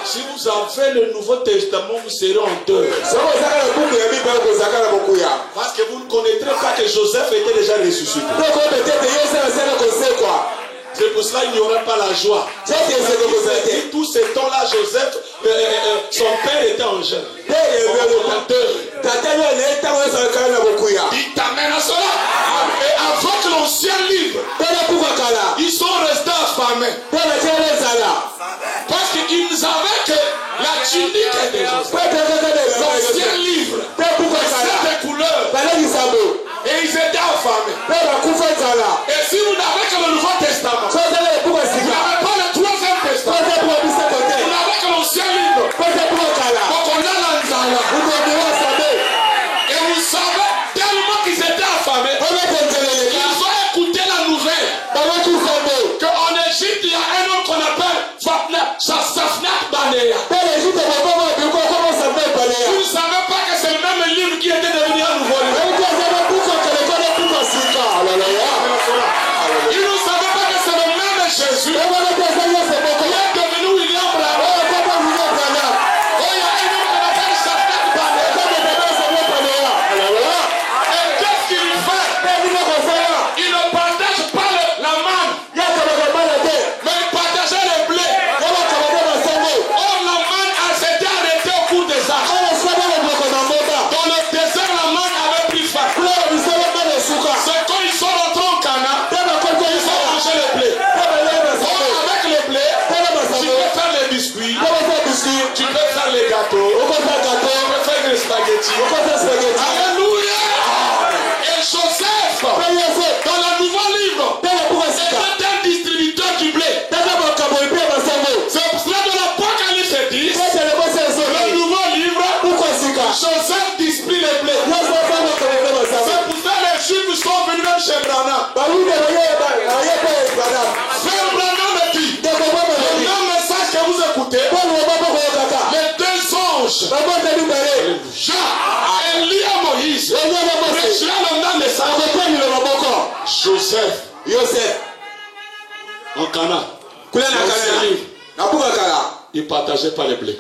Si vous avez le Nouveau Testament, vous serez en deuil. Parce que vous ne connaîtrez pas que Joseph était déjà ressuscité. C'est pour cela qu'il n'y aura pas la joie. Tout ce temps-là, Joseph, son père était en jeûne. Il t'amène à cela. Et avec l'ancien livre, ils sont restés affamés. Parce qu'ils savaient que la tunique est déjà l'ancien livre, cette couleur. Et ils étaient affamés. Et si vous n'avez que le Nouveau Testament, vous n'avez pas le troisième testament, vous n'avez que l'ancien livre, donc on a l'anzala. Et vous savez, tellement qu'ils étaient affamés, ils ont écouté la nouvelle qu'en Égypte, il y a un homme qu'on appelle Safnat Banea. Vous ne savez pas que c'est le même livre qui était devenu un nouveau livre. Ils ne savaient pas que c'est le même Jésus qui est devenu William Branham. Oh, il y a un homme qu'on appelle Safnat Banea. Et qu'est-ce qu'il fait? Il ne partage pas la manne, mais il partageait le blé. Or, la manne s'était arrêtée au cours des âges. Dans le désert, la manne avait pris fin. C'est quand ils sont rentrés au Cana, ils ont mangé le blé. Or, avec le blé, tu peux faire les biscuits, tu peux faire les gâteaux, tu peux faire les spaghettis. Alléluia! Et Joseph, dans le nouveau livre, était un distributeur du blé. C'est pour cela que l'Apocalypse dit, le nouveau livre, Joseph distribue le blé. C'est pour ça que les Juifs sont venus même chez Branham. Frère Branham me dit, le même message que vous écoutez, les deux anges, Jean, Élie et Moïse, prêcheraient le même message. Joseph, en Cana, il ne partageait pas les blés.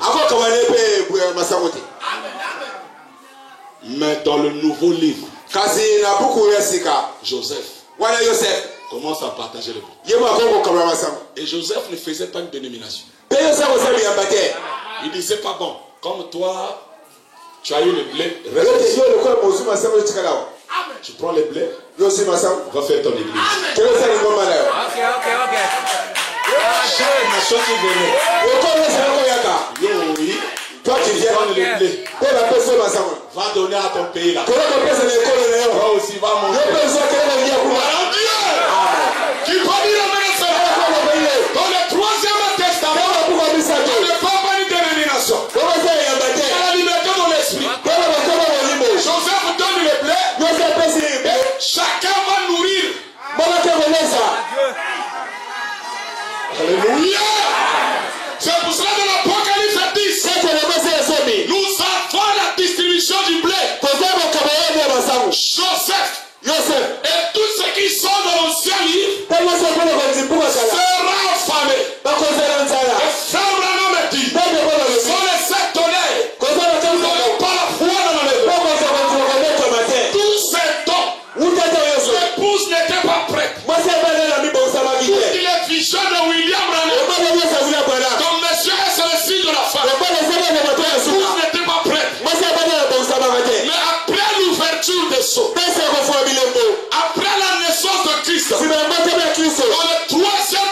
Mais dans le nouveau livre, Joseph commence à partager le blé. Et Joseph ne faisait pas une dénomination. Il disait pas bon, comme toi, tu as eu le blé, tu prends le blé, va faire ton église. Toi tu viens le blé. Va donner à ton pays là. Toi aussi va manger. Tu peux dire dans le troisième testament, tu ne peux pas une dénomination. Il y a la liberté dans l'esprit. Joseph donne le blé. Et chacun va nourrir. Alléluia. C'est pour cela que l'Apocalypse 10, nous avons la distribution du blé. Joseph et tous ceux qui sont dans l'ancien livre seront affamés. Et Frère Branham me dit, sont les 7 tonnerres. Vous n'avez pas la foi dans le tous ces temps, l'épouse n'était pas prête. Toutes les visions de William Branham, comme monsieur est le signe de la femme, l'épouse n'était pas prête. Mais après l'ouverture des sceaux, après la naissance de Christ, dans le troisième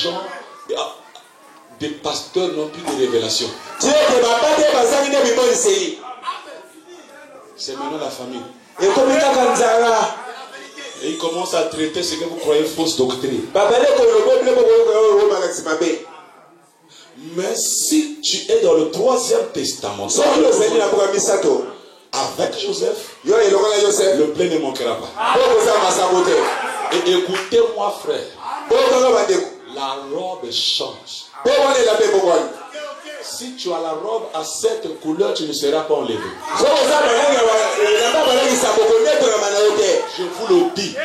gens, des pasteurs n'ont plus de révélation. C'est maintenant la famille. Et ils commencent à traiter ce que vous croyez fausse doctrine. Mais si tu es dans le 3e testament, avec Joseph, le plein ne manquera pas. Et écoutez-moi, frère, la robe change. Si tu as la robe à cette couleur, tu ne seras pas enlevé. Je vous le dis.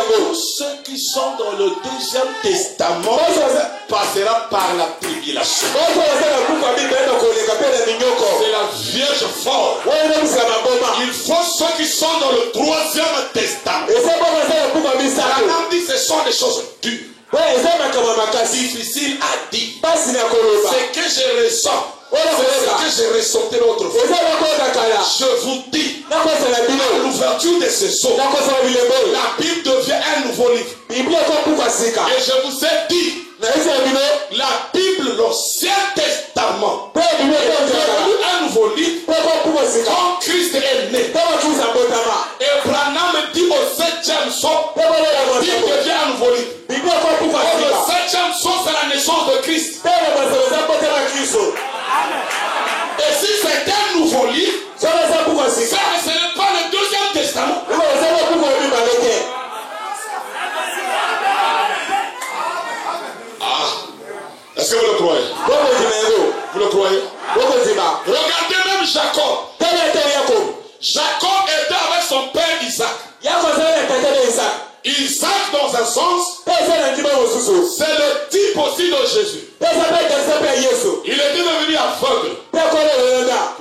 Tous ceux qui sont dans le 2e testament passeront par la tribulation. C'est la Vierge forte. Il faut ceux qui sont dans le 3e testament. La Bible dit que ce sont des choses dures. Difficile à dire. C'est que je ressens. C'est ce que j'ai ressenti l'autre fois. Je vous dis, à l'ouverture de ce sceau, la Bible devient un nouveau livre. Et je vous ai dit, la Bible, l'Ancien Testament, est devenu un nouveau livre quand Christ est né. Et Branham dit au 7e sceau, la Bible devient un nouveau livre. Le 7e sceau, c'est la naissance de Christ. Et si c'est un nouveau livre, ce n'est pas le 2e testament. Est-ce que vous le croyez? Vous le croyez? Regardez même Jacob. Jacob était avec son père Isaac. Isaac, dans un sens, c'est le type aussi de Jésus. Il était devenu aveugle. Tu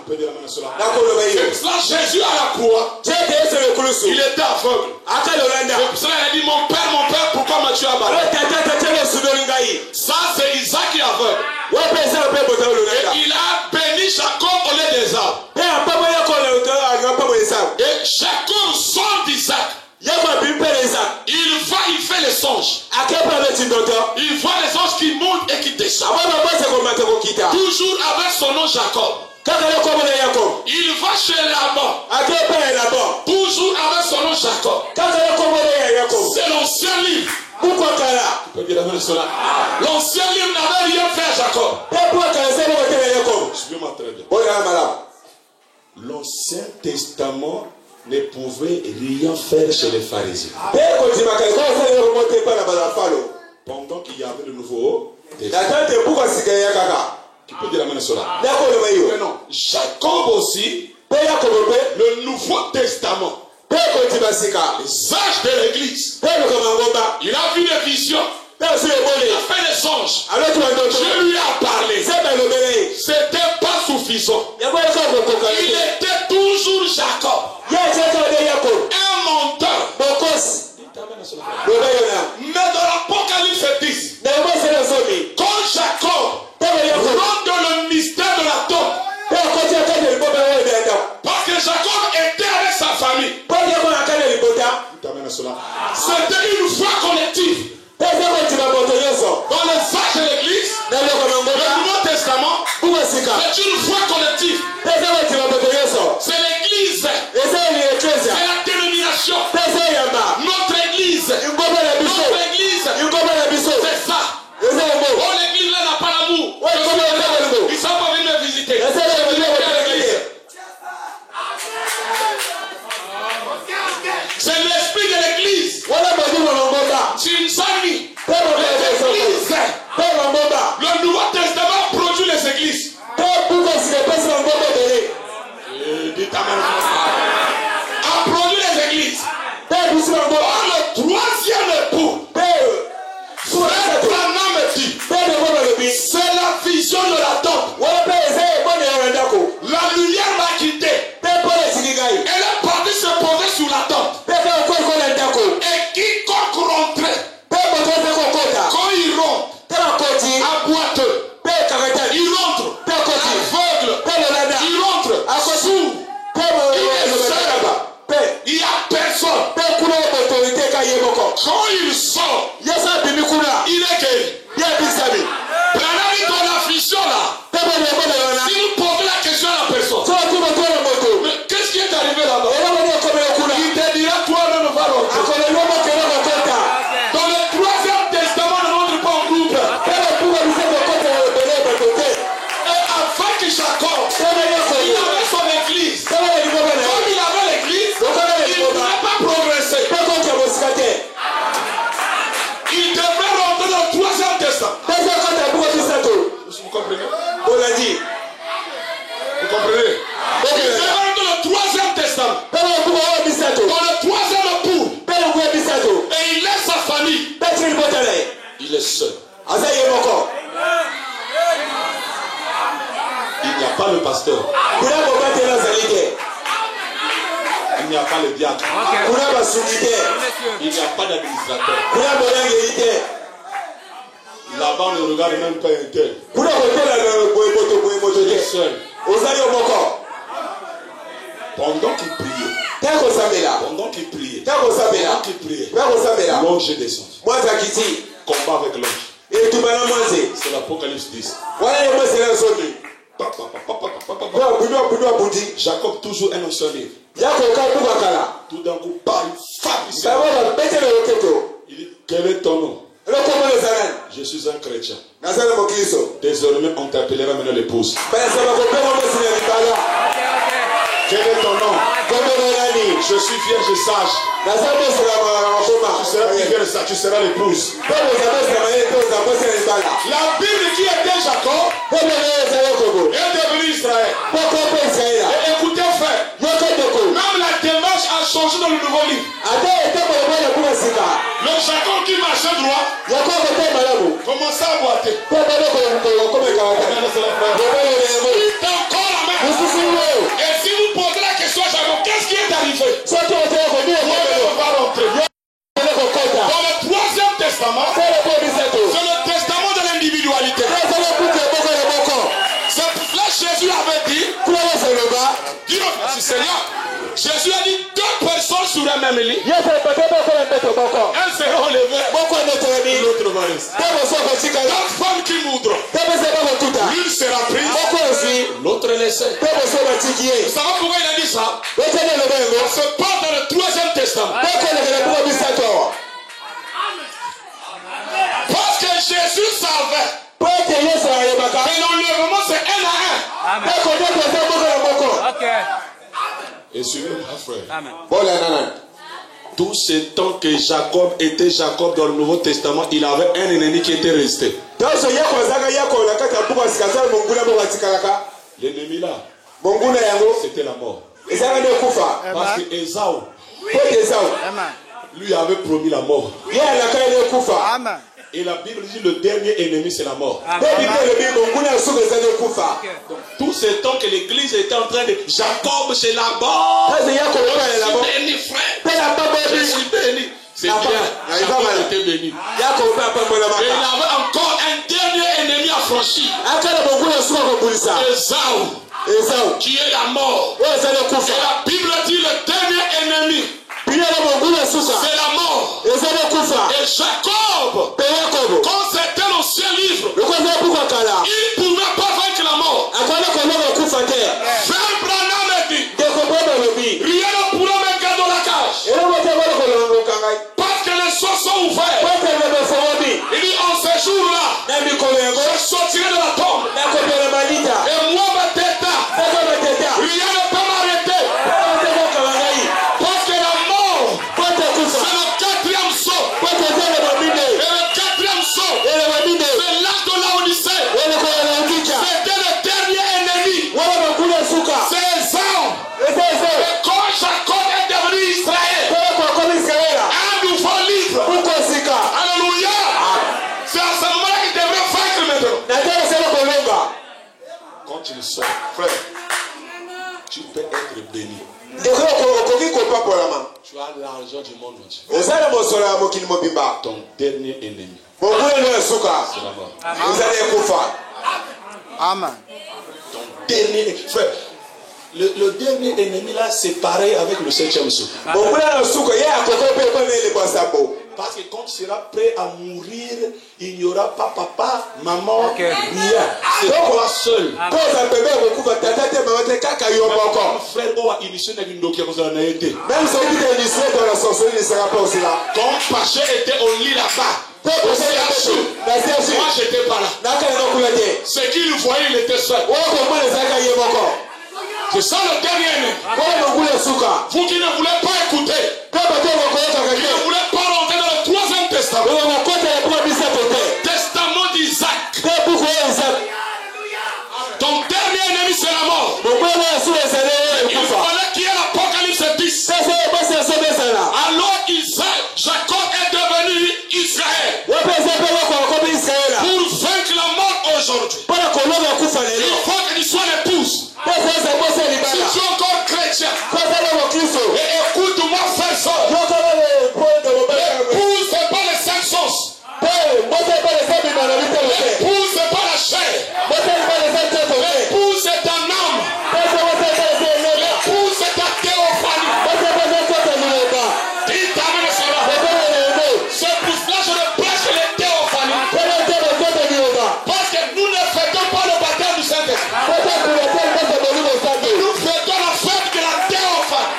peux dire amen à cela. C'est pour cela Jésus à la croix, il était aveugle. C'est pour cela il a dit mon père, pourquoi m'as-tu abattu? Ça c'est Isaac qui est aveugle. Et il a béni Jacob au lieu des arbres. Et Jacob sort d'Isaac. Il fait les songes. Il voit les anges qui montent et qui descendent. Toujours avec son nom Jacob. Il va chez Laban. Toujours avec son nom Jacob. C'est l'ancien livre. L'ancien livre n'avait rien fait à Jacob. Suivez-moi très bien. L'Ancien Testament ne pouvait rien faire chez les pharisiens. Pendant qu'il y avait le Nouveau Testament. Tu peux dire amen à cela. Mais non, Jacob aussi, le Nouveau Testament. Les âges de l'église. Il a vu des visions. Il a fait des songes. Je lui ai parlé. C'était pas suffisant. Il était toujours Jacob. Un menteur. Mais dans l'Apocalypse 10, quand Jacob rentre dans le mystère de la tombe, parce que Jacob était avec sa famille, c'était une foi collective. Dans les âges de l'église, le Nouveau Testament, c'est une foi collective. C'est l'église. C'est la dénomination. Notre église. C'est ça. Oh, l'église là n'a pas l'amour. Ils ne sont pas venus me visiter. C'est l'esprit de l'église. Tchinsani. Le Nouveau Testament produit les églises. Vous comprenez? Donc, il est dans le troisième testament. Dans le troisième époux. Et il laisse sa famille. Il est seul. Il n'y a pas le pasteur. Il n'y a pas le diacre. Il n'y a pas d'administrateur. Là-bas, on ne regarde même pas un tel. Il est seul. Pendant qu'il priait, l'ange descend. Combat avec l'ange. C'est l'Apocalypse 10. Jacob toujours un seul livre. Tout d'un coup, il frappe ici. Il dit, quel est ton nom? Je suis un chrétien. Désormais, on t'appellera maintenant l'épouse. Quel est ton nom? Je suis vierge et sage. Tu seras plus vierge et sage, tu seras l'épouse. La Bible qui était Jacob est devenu Israël. Et écoutez, frère, même la démarche a changé dans le nouveau livre. Le Jacob qui marchait droit commençait à boiter. Et si vous posez la question à Jacob, qu'est-ce qui est arrivé? Dans le troisième testament, c'est le testament de l'individualité. C'est pour cela que Jésus avait dit, dis-le, merci Seigneur. Jésus a dit 2 personnes sur un même lit. Elles seront levées. L'autre va rester. 4 femmes qui moudront. L'une sera prise. L'autre laissée. Vous savez pourquoi il a dit ça? On se parle dans le troisième testament. Parce que Jésus savait que l'enlèvement c'est 1 à 1. Et suivez-moi, frère. Amen. Tout ce temps que Jacob était Jacob dans le Nouveau Testament, il avait un ennemi qui était resté. L'ennemi là, c'était la mort. Parce que Ésaü, lui avait promis la mort. Amen. Et la Bible dit le dernier ennemi c'est la mort. Donc, tout ce temps que l'église était en train de Jacob c'est la mort. Je suis béni frère. Je suis béni. C'est bien. Jacob était béni. Et il avait encore un dernier ennemi à franchir. Ésaü. Qui est la mort. Et la Bible dit le dernier ennemi. C'est la mort. Et Jacob, quand c'était l'ancien livre, il ne pouvait pas vaincre la mort. Frère Branham dit, rien ne pourra me garder dans la cage. Parce que les soins sont ouverts. Il dit en ce jour-là, je sortirai de la tombe. Et moi, ma tête, rien ne peut m'arrêter. Parce que la mort, c'est le 4e saut. Et le 4e saut, c'est l'âge de Laodicée. C'était le dernier ennemi. C'est Ésaü. Et quand Jacob est devenu Israël, un nouveau livre. Alléluia. C'est à ce moment-là qu'il devrait vaincre maintenant. Quand tu le sors, frère, tu peux être béni. Tu as l'argent du monde entier. Ton dernier ennemi, c'est la mort. Amen. Ton dernier frère, le dernier ennemi là, c'est pareil avec le 7e saut. Parce que quand tu seras prêt à mourir, il n'y aura pas papa, maman, rien. C'est toi seul. Frère, on va initier une dokia comme ça, on a été. Même si tu es initié dans la sorcellerie, il ne sera pas aussi là. Quand Paché était au lit là-bas, moi j'étais pas là. Ce qu'il voyait, il était seul. C'est ça le dernier ennemi. Vous qui ne voulez pas écouter, qui ne voulez pas rentrer dans le 3e testament, le testament d'Isaac. Ton dernier ennemi, c'est la mort. Il fallait qu'il y ait l'Apocalypse 10. Alors Jacob est devenu Israël. Pour vaincre la mort aujourd'hui, il faut que tu sois l'épouse. Si tu es encore chrétien, et écoute-moi, frère, soeur. L'épouse, c'est pas les cinq sens. L'épouse, c'est pas la chair. L'épouse, c'est ta âme. L'épouse, c'est ta théophanie. Dis t'amènes cela. C'est pour cela que je ne prêche les théophanies. Parce que nous ne fêtons pas le baptême du Saint-Esprit. Nous fêtons la fête de la théophanie.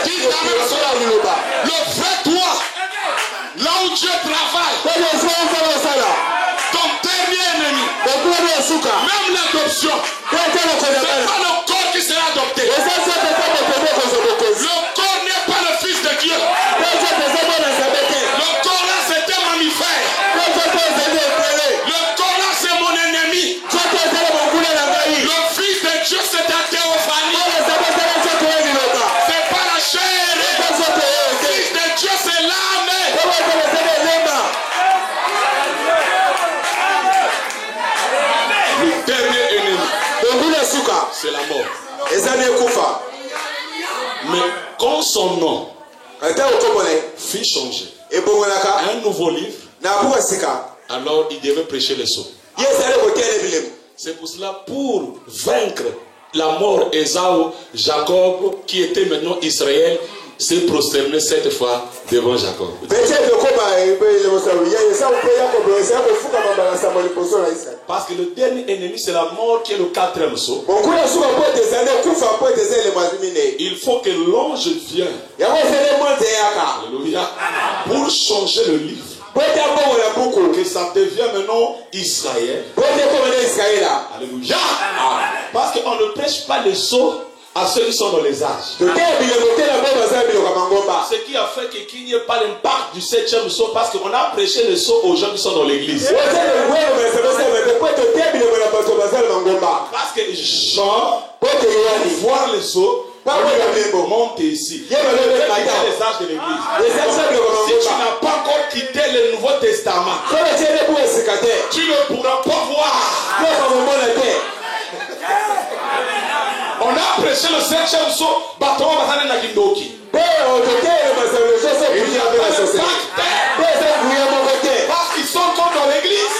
Dis t'amènes cela. Le vrai toi, là où Dieu travaille, ton dernier ennemi, même l'adoption, c'est pas le corps qui sera adopté. Le corps n'est pas le fils de Dieu. Le corps là, c'est un mammifère. Le corps là, c'est mon ennemi. Le fils de Dieu, c'est ta théophanie. C'est pas la chair. Le fils de Dieu, c'est l'âme. Le dernier ennemi, c'est la mort. Mais quand son nom fit changer un nouveau livre, alors il devait prêcher les sceaux. C'est pour cela, pour vaincre la mort, Ésaü, Jacob, qui était maintenant Israël, s'est prosterné 7 fois devant Jacob. Parce que le dernier ennemi, c'est la mort qui est le 4e sceau. Il faut que l'ange vienne. Alléluia. Pour changer le livre. Que ça devienne maintenant Israël. Alléluia. Parce qu'on ne prêche pas les sceaux à ceux qui sont dans les âges. Ce qui a fait qu'il n'y ait pas l'impact du 7e sceau, parce qu'on a prêché les sceaux aux gens qui sont dans l'église. Parce que Jean, voir les sceaux, monte ici. Les âges de l'église. Si tu n'as pas encore quitté le Nouveau Testament, tu ne pourras pas voir. On a prêché le 7e sceau, parce qu'ils sont encore dans l'église.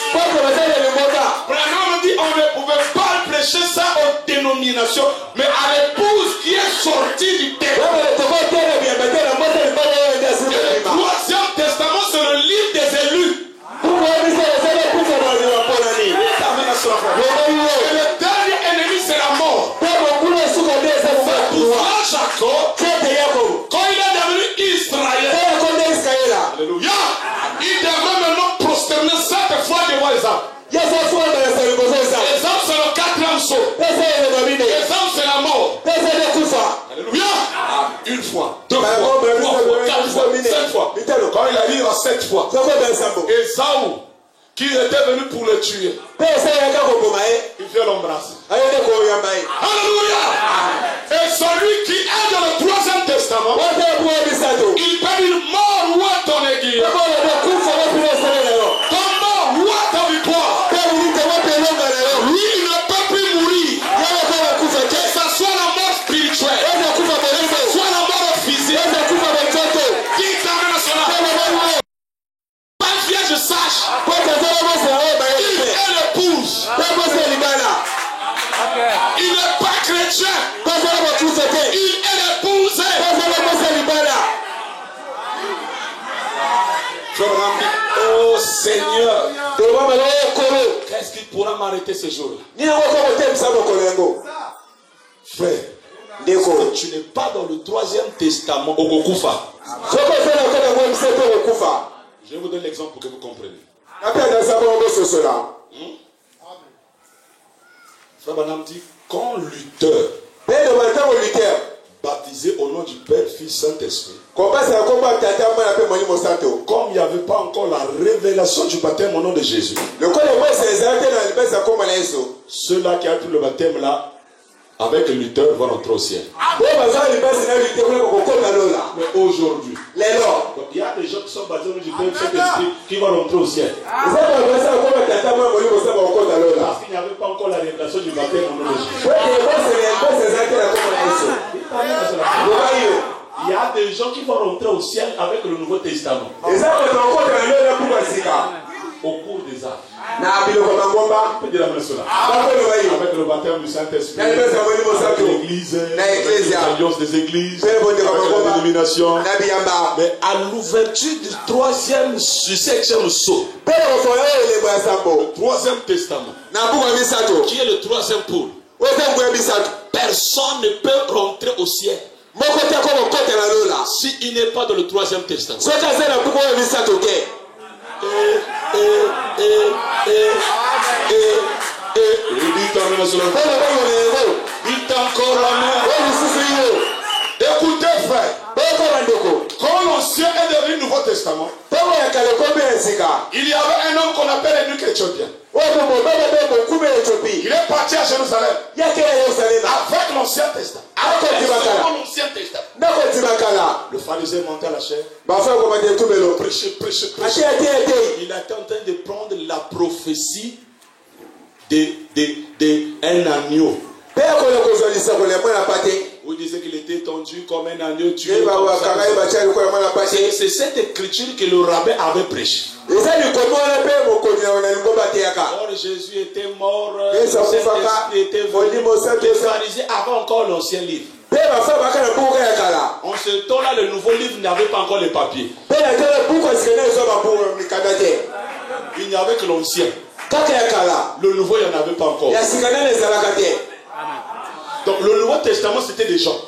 Vraiment, on dit on ne pouvait pas prêcher ça aux dénominations, mais à l'épouse qui est sortie du terre. Le 3e testament, c'est le livre des élus. Et le dernier ennemi, c'est la mort. Jacob, quand il est devenu Israël, alléluia, il devrait maintenant prosterner 7 fois devant Ésaü. Ésaü, c'est le 4e sceau. Ésaü, c'est la mort. Alléluia. Une fois, 2 fois, 3 fois, 4 fois, 5 fois. Quand il arrive à 7 fois, Ésaü, qui était venu pour le tuer, il vient l'embrasser. Alléluia. Et celui qui est dans le 3e testament, il peut dire mort, où est ton aiguille? Ton mort, où est ta victoire? Lui, il ne peut plus mourir. Que ce soit la mort spirituelle, que ce soit la mort physique. Qui t'amène à cela? Pas bien, je sache. Il est l'épouse. Il n'est pas chrétien. Il est l'épouse. Oh Seigneur, qu'est-ce qui pourra m'arrêter ce jour-là? Frère, tu n'es pas dans le 3e testament au Gokufa. Je vous donne l'exemple pour que vous compreniez. Frère Branham dit, quand Luther baptisé baptisé au nom du Père, Fils, Saint-Esprit. Comme il n'y avait pas encore la révélation du baptême au nom de Jésus. Ceux-là qui ont pris le baptême là, avec le lutteur, vont rentrer au ciel. Mais aujourd'hui, il y a des gens qui sont baptisés au nom du Père, Saint-Esprit, qui vont rentrer au ciel. Parce qu'il n'y avait pas encore la révélation du baptême au nom de Jésus. Il y a des gens qui vont rentrer au ciel avec le Nouveau Testament. Au cours des âges. Avec le baptême du Saint-Esprit, avec l'église, avec l'alliance des églises, avec la dénomination. Mais à l'ouverture du septième sceau, le troisième testament, qui est le troisième pôle, personne ne peut rentrer au ciel s'il n'est pas dans le troisième testament. Dites encore amen. Écoutez frère, quand l'ancien est devenu Nouveau Testament, il y avait un homme qu'on appelle Eunuque éthiopien. Il est parti à Jérusalem avec l'Ancien Testament. Le pharisien montait à la chair. Prêcher. Il était en train de prendre la prophétie d'un agneau. Vous disiez qu'il était tendu comme un agneau tué. C'est cette écriture que le rabbin avait prêché. Or Jésus était mort, le Saint-Esprit était venu. Les pharisiens avaient encore l'ancien livre. En ce temps-là, le nouveau livre n'avait pas encore les papiers. Il n'y avait que l'ancien. Le nouveau, il n'y en avait pas encore. Donc le Nouveau Testament, c'était des gens.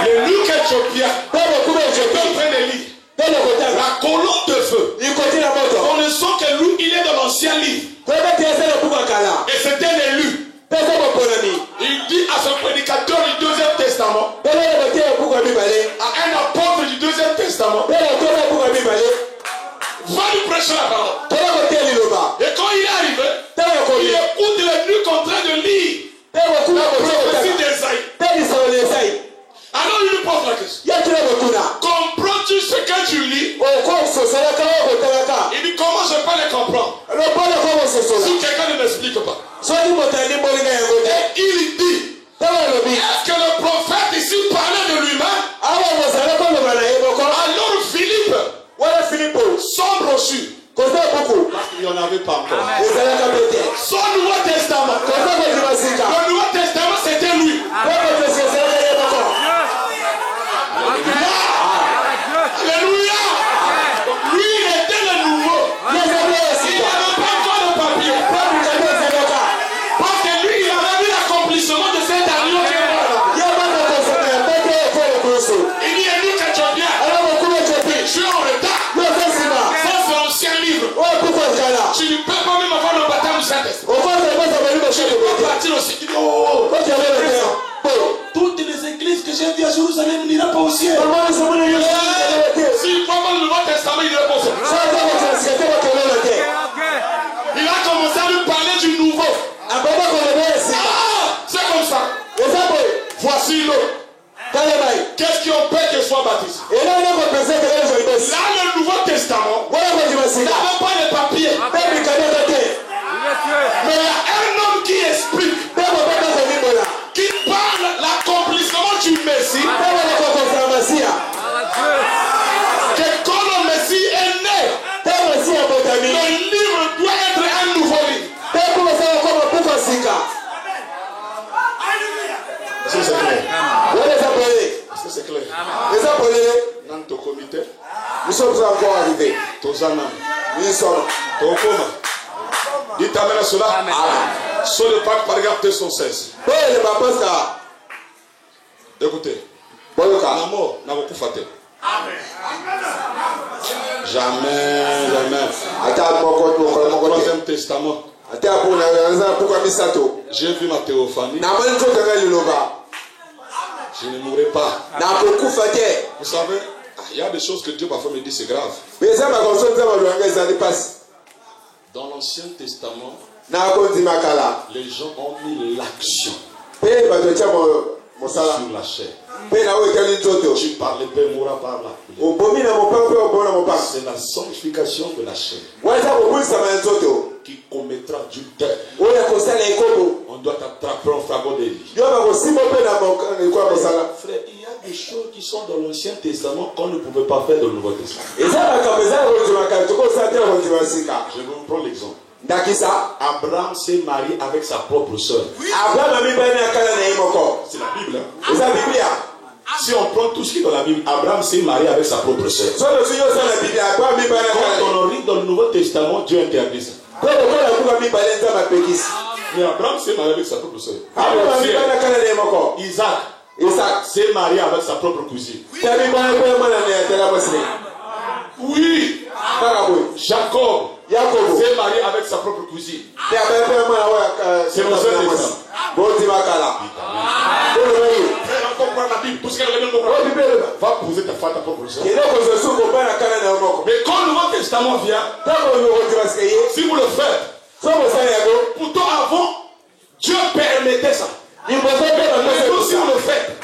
L'eunuque éthiopien, en train de lire la colonne de feu. On ne sent que lui, il est dans l'ancien livre. Et c'est un élu. Il dit à son prédicateur du deuxième testament, à un apôtre du deuxième testament, va lui prêcher la parole. Et quand il est arrivé, il écoute l'eunuque en train de lire la prophétie d'Ésaïe. Alors il lui pose la question. Comprends-tu ce que tu lis? Il dit comment je peux le comprendre si quelqu'un ne m'explique pas. Et il dit, est-ce que le prophète ici parlait de lui-même? Alors Philippe, son brochure, parce qu'il n'y en avait pas encore, son Nouveau Testament, le Nouveau Testament c'était lui. Alléluia. Lui il était le nouveau. Il n'avait pas encore de papier. Parce que lui il avait vu l'accomplissement de cet agneau qui est mort. Il dit Eunuque éthiopien, tu es en retard. Ça c'est l'ancien livre. Tu ne peux pas même avoir le baptême du Saint-Esprit. Tu ne peux pas partir aussi. Toutes les églises que j'ai vues à Jérusalem n'iront pas au ciel. S'il prend le Nouveau Testament, il n'ira pas au ciel. Il a commencé à lui parler du nouveau. C'est comme ça. Voici l'eau. Qu'est-ce qui empêche qu'il soit baptisé? Là, le Nouveau Testament n'avait pas de papier. Mais il y a un homme qui explique, qui parle l'accomplissement du Messie. Que quand le Messie est né, le livre doit être un nouveau livre. C'est clair. C'est clair. Dans ton comité, nous sommes encore arrivés. Tozana. Nous sommes. Tokoma. Dites amen à cela. Sur le pacte, paragraphe 216. Écoutez. La mort n'a pas fait. Jamais. Le troisième testament. J'ai vu ma théophanie. Je ne mourrai pas. Vous savez, il y a des choses que Dieu parfois me dit, c'est grave. Dans l'Ancien Testament, les gens ont mis l'action sur la chair. Tu parles, Père mourra par la prière. C'est la sanctification de la chair qui commettra du terre. On doit t'attraper en fragment de vie. Frère, il y a des choses qui sont dans l'Ancien Testament qu'on ne pouvait pas faire dans le Nouveau Testament. Je vais vous prendre l'exemple. Abraham s'est marié avec sa propre soeur. C'est la Bible. Si on prend tout ce qui est dans la Bible, Abraham s'est marié avec sa propre soeur. Quand on lit dans le Nouveau Testament, Dieu interdit ça. Mais Abraham s'est marié avec sa propre soeur. Isaac s'est marié avec sa propre cousine. Oui. Jacob s'est marié avec sa propre cousine. C'est mon seul testament. Tout ce qu'elle va poser ta femme ta propre soeur. Mais quand le Nouveau Testament vient, si vous le faites, pourtant avant, Dieu permettait ça. Mais si vous le faites,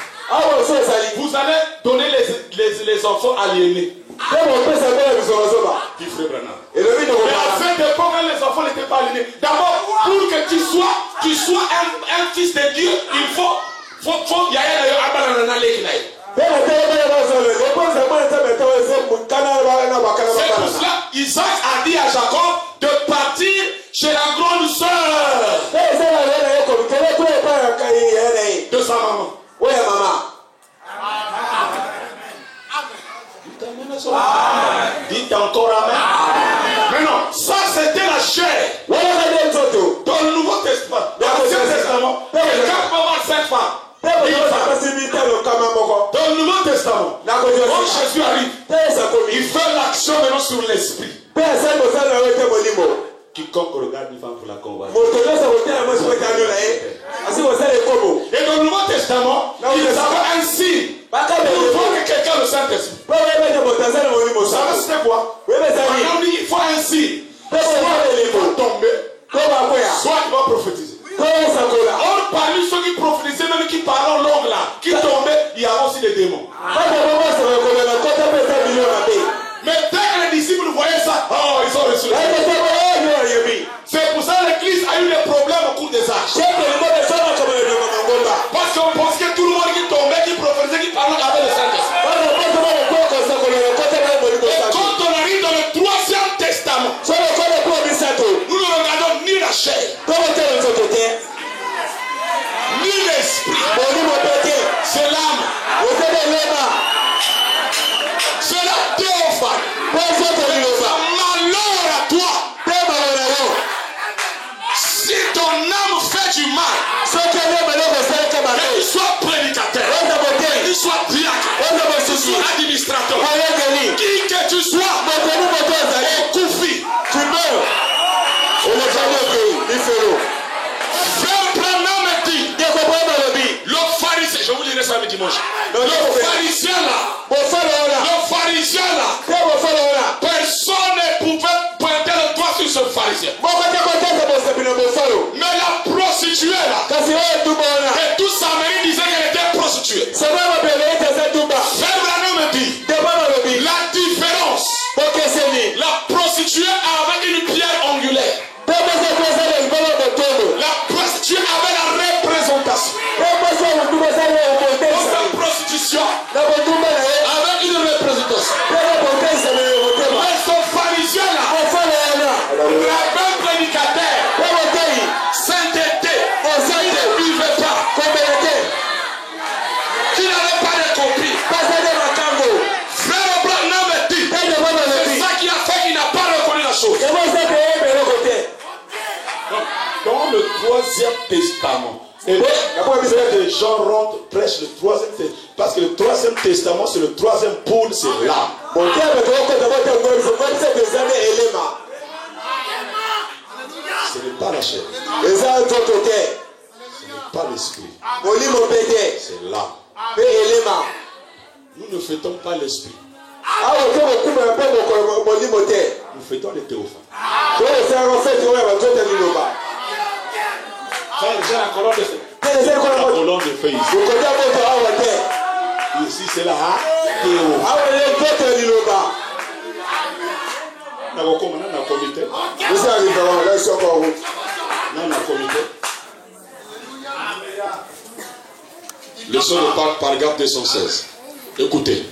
vous allez donner les enfants aliénés. Mais à cette époque, les enfants n'étaient pas aliénés. D'abord, pour que tu sois un fils de Dieu, il faut c'est pour cela Isaac a dit à Jacob de partir chez la grande sœur de sa maman. Oui, maman. Dites encore amen. Mais non, ça c'était la chair. Dans le Nouveau Testament, dans l'Ancien Testament, quelqu'un peut avoir 5 femmes. Dans le Nouveau Testament, quand Jésus arrive, il fait l'action maintenant sur l'esprit. Quiconque regarde une femme pour la convoiter. Et dans le Nouveau Testament, il avait un signe pour voir que quelqu'un le Saint-Esprit. Ça c'était quoi? Maintenant, il faut un signe. Soit il va tomber, soit il va prophétiser. Or, parmi ceux qui prophétisaient, même qui parlaient en langue là, qui tombaient, il y a aussi des démons. Mais dès que les disciples voyaient ça, oh, ils ont reçu. C'est pour ça que l'église a eu des problèmes au cours des âges. Parce qu'on pense que tout le monde qui tombait, qui prophétisait, qui parlait avec le Saint-Esprit. Et quand on arrive dans le 3e testament, nous ne regardons ni la chair, ni l'esprit. C'est l'âme. C'est la théophanie. Malheur à toi. Si ton âme fait du mal, que tu sois prédicateur, que tu sois diacre, que tu sois administrateur, qui que tu sois, et Koufi, tu meurs. Frère Branham dit, le pharisien, je vous lirai ça le dimanche, le pharisien là, personne ne pouvait pointer le doigt sur ce pharisien. Mais la prostituée là, et tout Samarie disait qu'elle était prostituée. Frère Branham dit, la différence, la prostituée avec une pierre angulaire. La prostituée avait la représentation. La prostitution avec une représentation. Mais ce pharisien là, rabbin prédicateur, sainteté, ne vivait pas, qui n'avait pas de copie. Frère Branham dit, c'est ça qui a fait qu'il n'a pas reconnu la chose. Dans le 3e testament, et les gens rentrent, prêchent le 3e testament, parce que le 3e testament, c'est le 3e pôle, c'est l'âme. Ce n'est pas la chair. C'est l'âme. Nous ne fêtons pas l'esprit. Nous fêtons les théophanes. Quand j'ai la colonne de feu. La colonne de feu ici. Ici c'est la théo. Comité. Leçon de paragraphe 216. Écoutez.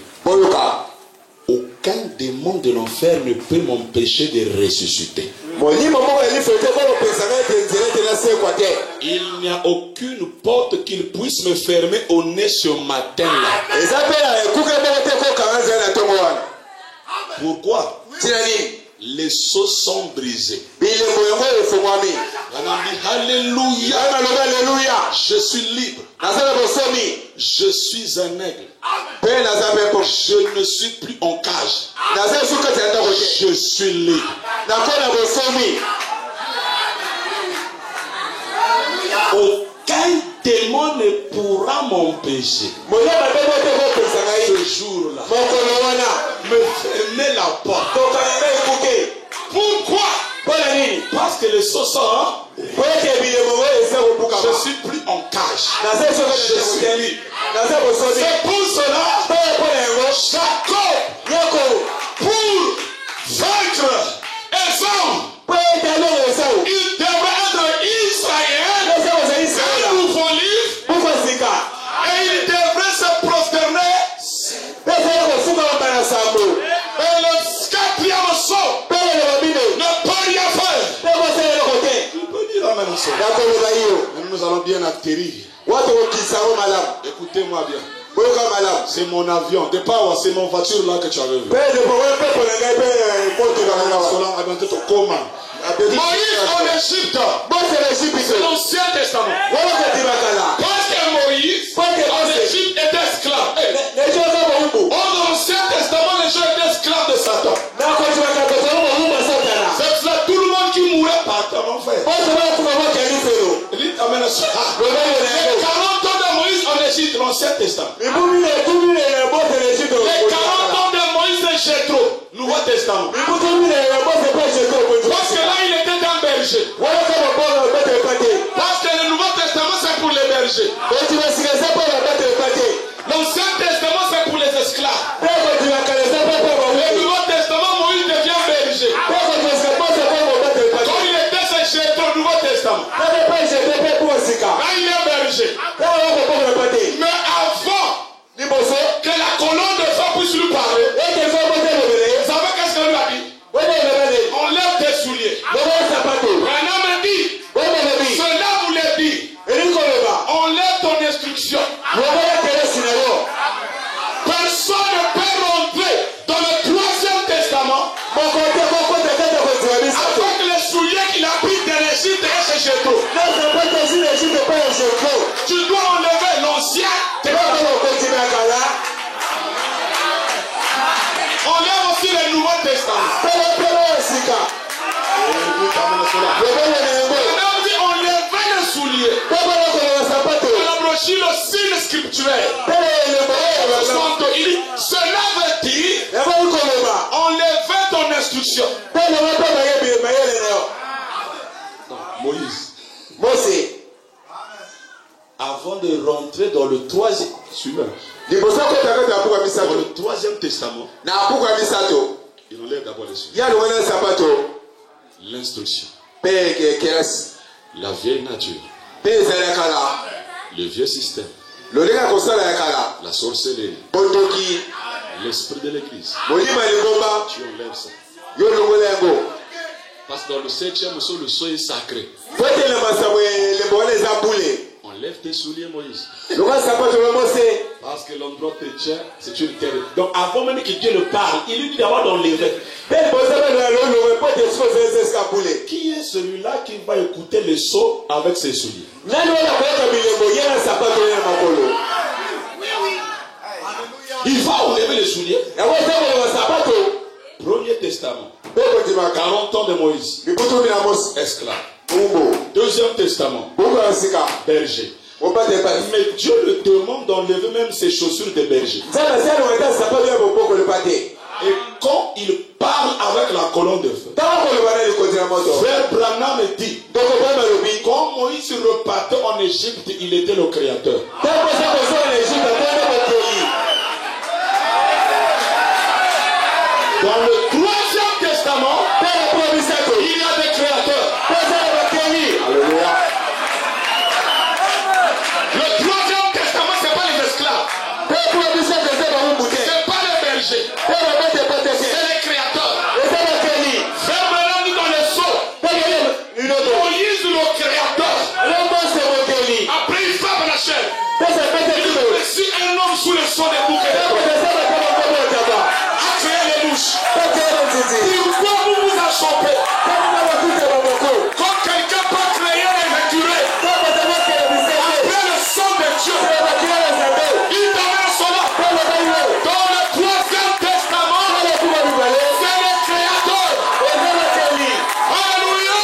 Aucun démon de l'enfer ne peut m'empêcher de ressusciter. Il n'y a aucune porte qu'il puisse me fermer au nez ce matin-là. Pourquoi? Les seaux sont brisés. Alléluia. Je suis libre. Je suis un aigle. Je ne suis plus en cage. Je suis libre. Aucun démon ne pourra m'empêcher ce jour-là me fermer la porte. Pourquoi? Parce que les seaux sont. Je suis plus en cage. Je suis libre. C'est pour cela Jacob, pour vaincre Esau, il devait être Israël, un nouveau livre, et il devrait se prosterner. Et le quatrième saut ne peut rien faire. Tu peux dire amen. Nous allons bien atterrir. Écoutez-moi bien. C'est mon avion. C'est mon voiture là que tu avais vu. Moïse en Égypte. C'est l'Ancien Testament. Parce que Moïse en Égypte était esclave. Dans l'Ancien Testament, les gens étaient esclaves de Satan. C'est cela, tout le monde qui mourait par mon frère. Les 40 ans de Moïse en Égypte, l'Ancien Testament. Les 40 ans de Moïse et Jétro, Nouveau Testament. Parce que là, il était un berger. Parce que le Nouveau Testament, c'est pour les bergers. L'Ancien Testament, c'est pour les esclaves. Le Nouveau Testament, Moïse devient berger. Quand il était chez Jétro, Nouveau Testament. Là, il est berger. Mais avant que la colonne de feu puisse lui parler, vous savez qu'est-ce qu'elle lui a dit? Enlève tes souliers. Un homme dit, cela voulait dire, enlève ton instruction. Personne ne peut rentrer dans le 3e testament avec les souliers qu'il a pris de l'Égypte et chez Jétro. Tu dois enlever l'Ancien Testament. Enlève aussi le Nouveau Testament. Enlevez les souliers. On a broché le signe scripturel. Il dit, cela veut dire, enlevez ton instruction. Moïse, avant de rentrer dans le 3e, dans le 3e testament, il enlève d'abord les souliers. L'instruction, la vieille nature, le vieux système, la sorcellerie, l'esprit de l'église. Tu enlèves ça. Parce que dans le 7e saut, le saut est sacré. Enlève tes souliers, Moïse. Parce que l'endroit te tient, c'est une terre. Donc avant même que Dieu le parle, il lui dit d'abord d'enlever. Qui est celui-là qui va écouter le saut avec ses souliers? Il va enlever les souliers. Premier testament. 40 ans de Moïse. Esclave. Deuxième testament. Berger. Mais Dieu le demande d'enlever même ses chaussures de berger. Et quand il parle avec la colonne de feu, Frère Branham dit, quand Moïse repartait en Égypte, il était le créateur. Dans le Troisième Testament, il y a des créateurs. Alléluia. Le Troisième Testament, ce n'est pas les esclaves. C'est pas les bergers. C'est les créateurs. Frère Branham dit dans le sceau, Moïse le créateur. Après il frappe la chair. Il dit, si un homme sous le son des bouquets a créé les mouches, pourquoi vous vous en chopez? Quand quelqu'un peut créer les écureuils, après le son de Dieu, il t'amène cela. Dans le Troisième Testament, c'est les créateurs. Alléluia.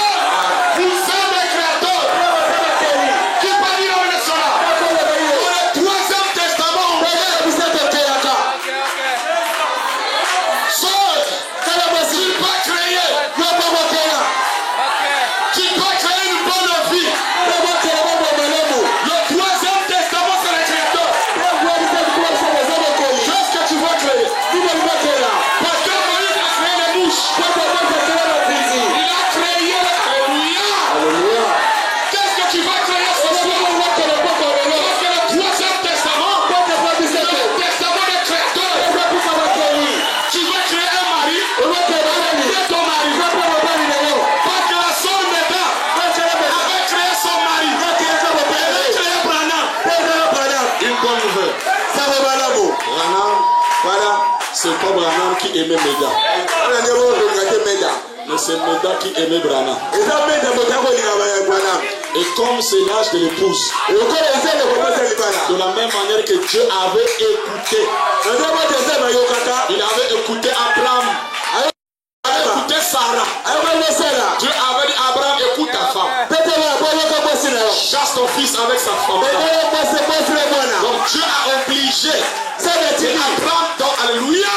Vous êtes des créateurs. Qui peut dire avec cela? Dans le Troisième Testament, on est des créateurs. Seul, tu peux créer. Tu peux créer une bonne vie. Le Troisième Testament, c'est les créateurs. Qu'est-ce que tu veux créer? Parce que Moïse a créé les mouches. Il a créé, alléluia. Qu'est-ce que tu vas créer ce soir? Parce que le Troisième Testament, c'est le testament des créateurs. Tu veux créer un mari? Créer ton mari. Parce que la sœur Méda avait créé son mari. Elle a créé Branham. Une bonne nouvelle. Branham, c'est pas Branham qui aimait Méda. Mais c'est Méda qui aimait Branham. Et comme c'est l'âge de l'épouse, de la même manière que Dieu avait écouté, il avait écouté Abraham, il avait écouté Sarah. Dieu avait dit Abraham, écoute ta femme, chasse ton fils avec sa femme. Donc Dieu a obligé Abraham dans Alléluia,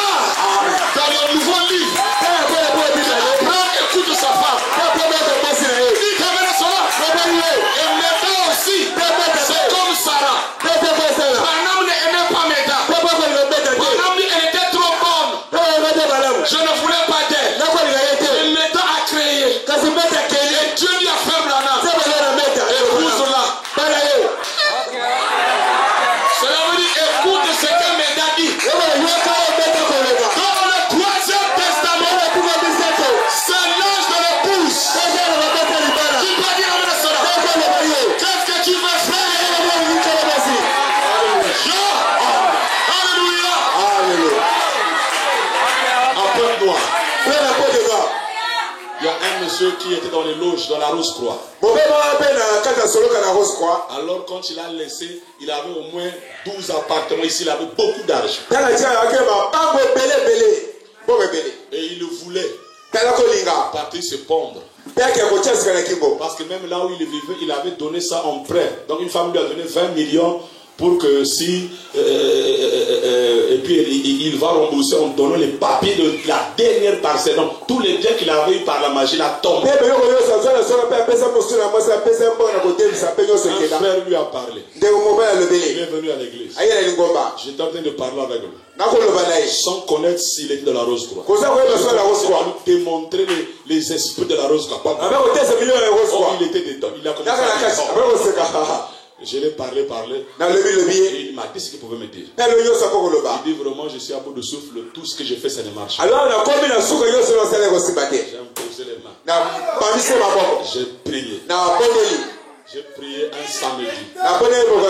dans le nouveau livre, Abraham écoute sa femme. Il t'amène cela. Et Méda aussi, c'est comme Sarah. Branham n'aimait pas Méda. Branham dit elle était trop bonne. Je ne voulais pas d'elle. Et Méda a créé. Et Dieu dit à Frère Branham, épouse-la. Cela veut dire écoute ce que Méda dit. Dans le Troisième Testament, c'est l'âge de l'épouse. Qui peut dire avec cela? Qu'est-ce que tu veux faire? Alléluia. Appelle-moi. Il y a un monsieur qui était dans les loges, dans la Rose-Croix. Alors quand il a laissé, il avait au moins 12 appartements ici, il avait beaucoup d'argent. Et il le voulait partir se pendre. Parce que même là où il vivait, il avait donné ça en prêt. Donc une femme lui a donné 20 millions pour que si... et puis il va rembourser en donnant les papiers de la dernière parcelle. Donc tous les biens qu'il avait eu par la magie, la tombe. Un frère lui a parlé. Il est venu à l'église. J'étais en train de parler avec lui. Sans connaître s'il était de la Rose-Croix. Il a démontré les esprits de la Rose-Croix. Oh, il était dedans. Il a commencé à descendre. Je l'ai parlé. Et il m'a dit ce qu'il pouvait me dire. Il dit vraiment, je suis à bout de souffle. Tout ce que j'ai fait, ça ne marche pas. J'ai posé les mains. J'ai prié. J'ai prié un samedi.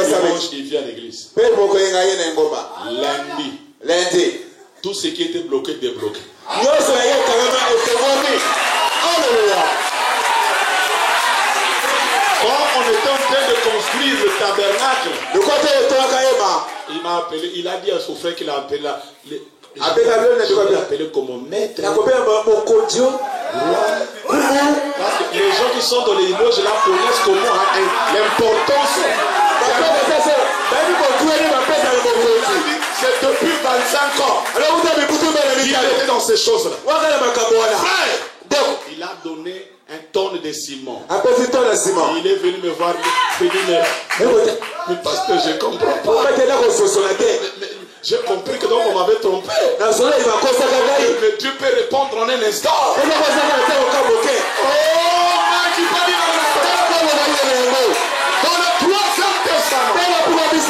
Dimanche, il vient à l'église. Lundi, tout ce qui était bloqué, débloqué. Quand on était en train de construire le tabernacle, il m'a appelé, il a dit à son frère qu'il a appelé là. Je l'ai appelé comme maître. Parce que les gens qui sont dans les loges là connaissent comment l'importance C'est depuis 25 ans qu'il était dans ces choses-là. Frère, il a donné un tonne de ciment. Il est venu me voir. Il dit, mais pasteur, je comprends pas. Mais j'ai compris que donc on m'avait trompé. Mais Dieu peut répondre en un instant. Oh, dans le troisième testament, il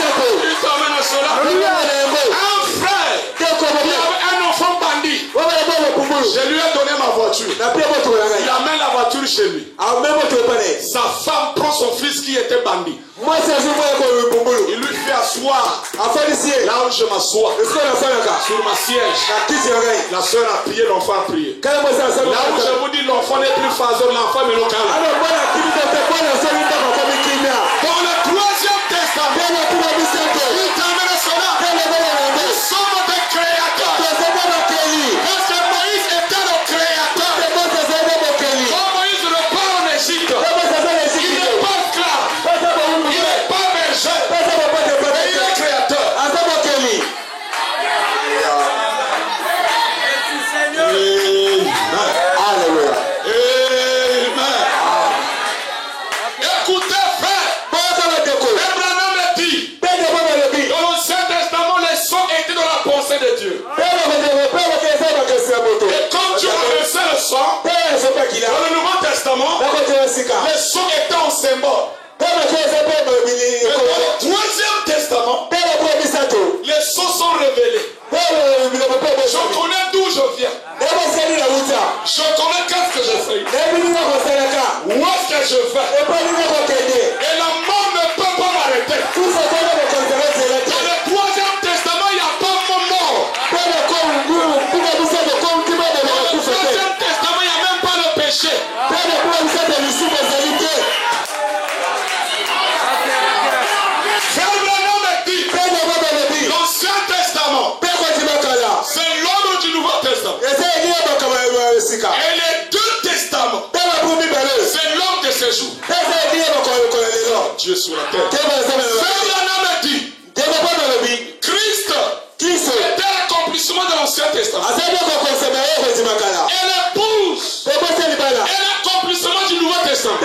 t'amène à cela. Un frère, il avait un enfant bandit. Je lui ai donné ma voiture. Il amène la voiture chez lui. Sa femme prend son fils qui était bandit. Il lui fait asseoir là où je m'assois, sur ma siège. La soeur a prié, l'enfant a prié. Là où je vous dis l'enfant n'est plus phaseur, l'enfant est local. Dans le troisième testament, il t'amène à cela. Nous sommes des créateurs. Parce que Moïse était le créateur. Quand Moïse repart en Égypte, il n'est pas esclave. Il n'est pas berger. Mais il est créateur. Alléluia. Amen. Écoutez, frère. Abraham a dit, dans l'Ancien Testament, les sons étaient dans la pensée de Dieu. Et quand tu as versé le son, dans le Nouveau Testament, les sons étaient en symbole. Mais dans le Troisième Testament, les sons sont révélés. Je connais d'où je viens. Je connais qu'est-ce que je fais. Où est-ce que je vais. Et la mort ne peut pas m'arrêter. Dans le Troisième Testament, il n'y a pas mon mort. Dans le Troisième Testament, il n'y a même pas le péché. L'Ancien Testament, c'est l'ordre du Nouveau Testament. Et les deux testaments, c'est l'ordre de ces jours. Dieu sur la terre. Ferdinand a dit, Christ était l'accomplissement de l'Ancien Testament. Et l'épouse est l'accomplissement du Nouveau Testament.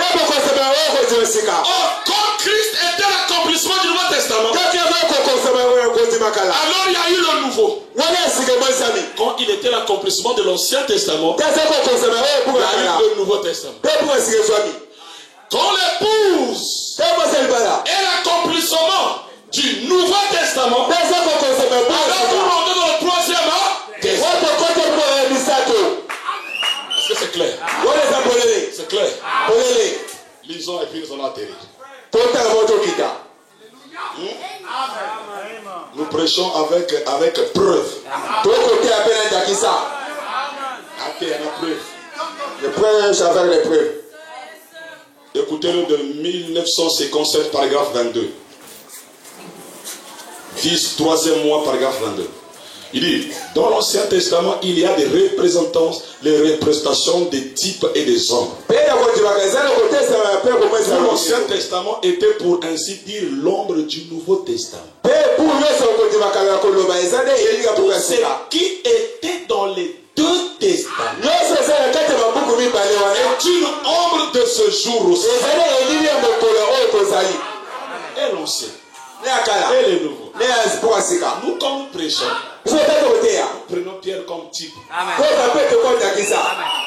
Or, quand Christ était l'accomplissement du Nouveau Testament, alors il y a eu le nouveau. Quand il était l'accomplissement de l'Ancien Testament, il y a eu le Nouveau Testament. Quand l'épouse est l'accomplissement du Nouveau Testament, alors vous rentrez dans le troisième testament. Est-ce que c'est clair? C'est clair. Lisons et puis nous allons atterrir. Nous prêchons avec preuve. Je prêche avec les preuves. Écoutez-le de 1957, paragraphe 22. 10, 3e mois, paragraphe 22. Il dit, dans l'Ancien Testament, il y a des représentations des types et des hommes. L'Ancien Testament était pour ainsi dire l'ombre du Nouveau Testament. Ce qui était dans les deux testaments est une ombre de ce jour aussi. Et l'ancien. Et le nouveau. Nous, quand nous prêchons, nous prenons Pierre comme type.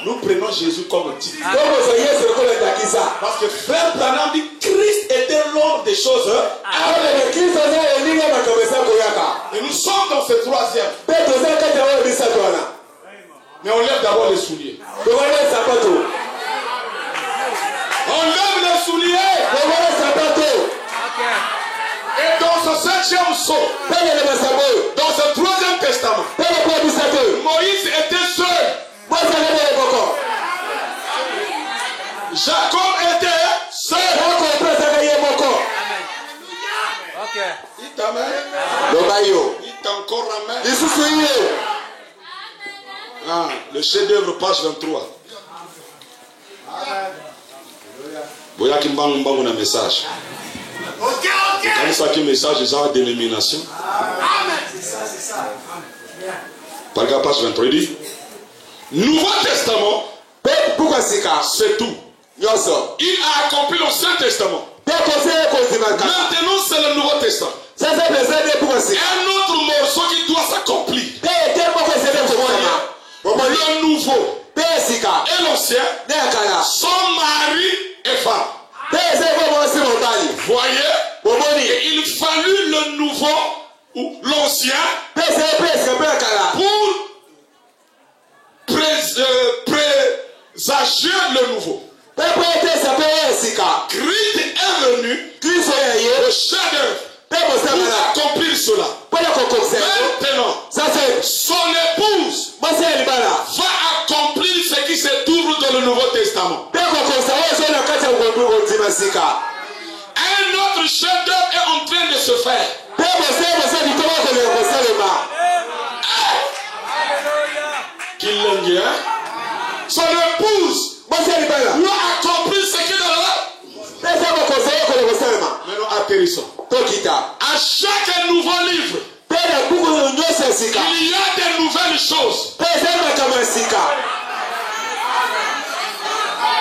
Nous prenons Jésus comme type. Parce que frère Branham dit Christ était l'ombre des choses. Et nous sommes dans ce troisième. Mais on lève d'abord les souliers. On lève les souliers. Et dans ce septième saut, dans ce troisième testament, Moïse était seul. Jacob était seul. Il t'amène. Il t'encore ramène. Ah, le chef-d'œuvre, page 23. Boya Kimbangu Mbangu na message. Ok. ça qui message genre d'élimination. Par exemple, page 23, il dit Nouveau Testament, c'est tout. Il a accompli l'Ancien Testament. Maintenant, c'est le Nouveau Testament. Un autre morceau qui doit s'accomplir. Le nouveau et l'ancien sont mari et femme. Voyez, et il fallut le nouveau ou l'ancien pour présager le nouveau. Christ est venu, le chef-d'œuvre, pour accomplir cela. Maintenant, son épouse va accomplir ce qui se trouve dans le Nouveau Testament. Un autre chef-d'œuvre est en train de se faire. Qu'il l'aime bien. Son épouse doit accomplir ce qui est dans la. Maintenant, atterrissons. À chaque nouveau livre, il y a des nouvelles choses.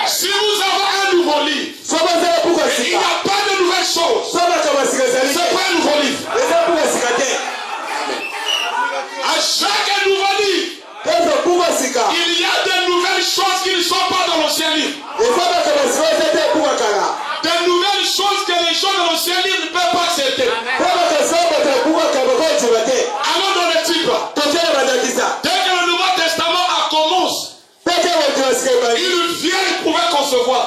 Si vous avez un nouveau livre, il n'y a pas de nouvelles choses. C'est pas un nouveau livre. À chaque nouveau livre, il y a de nouvelles choses qui ne sont pas dans l'ancien livre. De nouvelles choses que les gens de l'ancien livre ne peuvent pas accepter. Allons dans le titre. Dès que le Nouveau Testament commence, il vient pouvoir concevoir.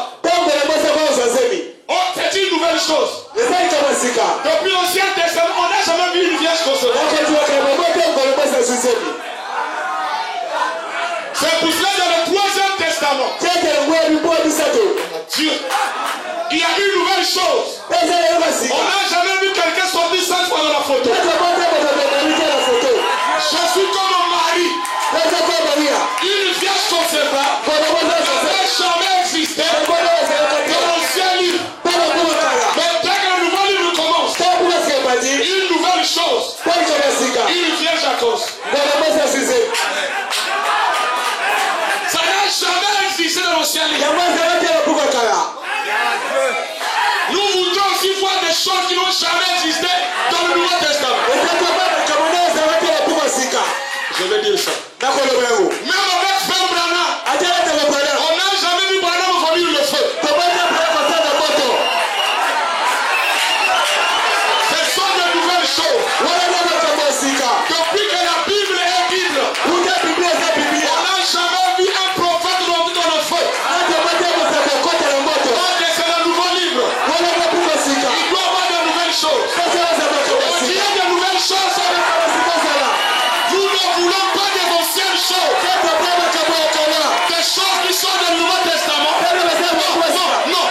Oh, c'est une nouvelle chose. Depuis l'Ancien Testament, on n'a jamais vu une vierge concevoir. C'est pour cela dans le Troisième Testament, Dieu, il y a une nouvelle chose. On n'a jamais vu quelqu'un sortir 5 fois dans la photo. Je suis comme un mari. Une vierge concevable n'a jamais existé dans l'ancien livre. Mais dès que le nouveau livre commence, une nouvelle chose, une vierge à cause. Ça n'a jamais existé dans l'ancien livre. Nous voudrons aussi voir des choses qui n'ont jamais existé dans le Nouveau Testament. Je vais dire ça. Même avec Frère Branham, on n'a jamais vu Branham vomir le feu. Ce sont de nouvelles choses. Depuis que la Bible est Bible, on n'a jamais vu un prophète rentrer dans le feu. Donc c'est un nouveau livre. Il doit y avoir de nouvelles choses. Il y a de nouvelles choses. Nous ne voulons pas des anciennes choses. Des choses qui sont dans le Nouveau Testament. Non.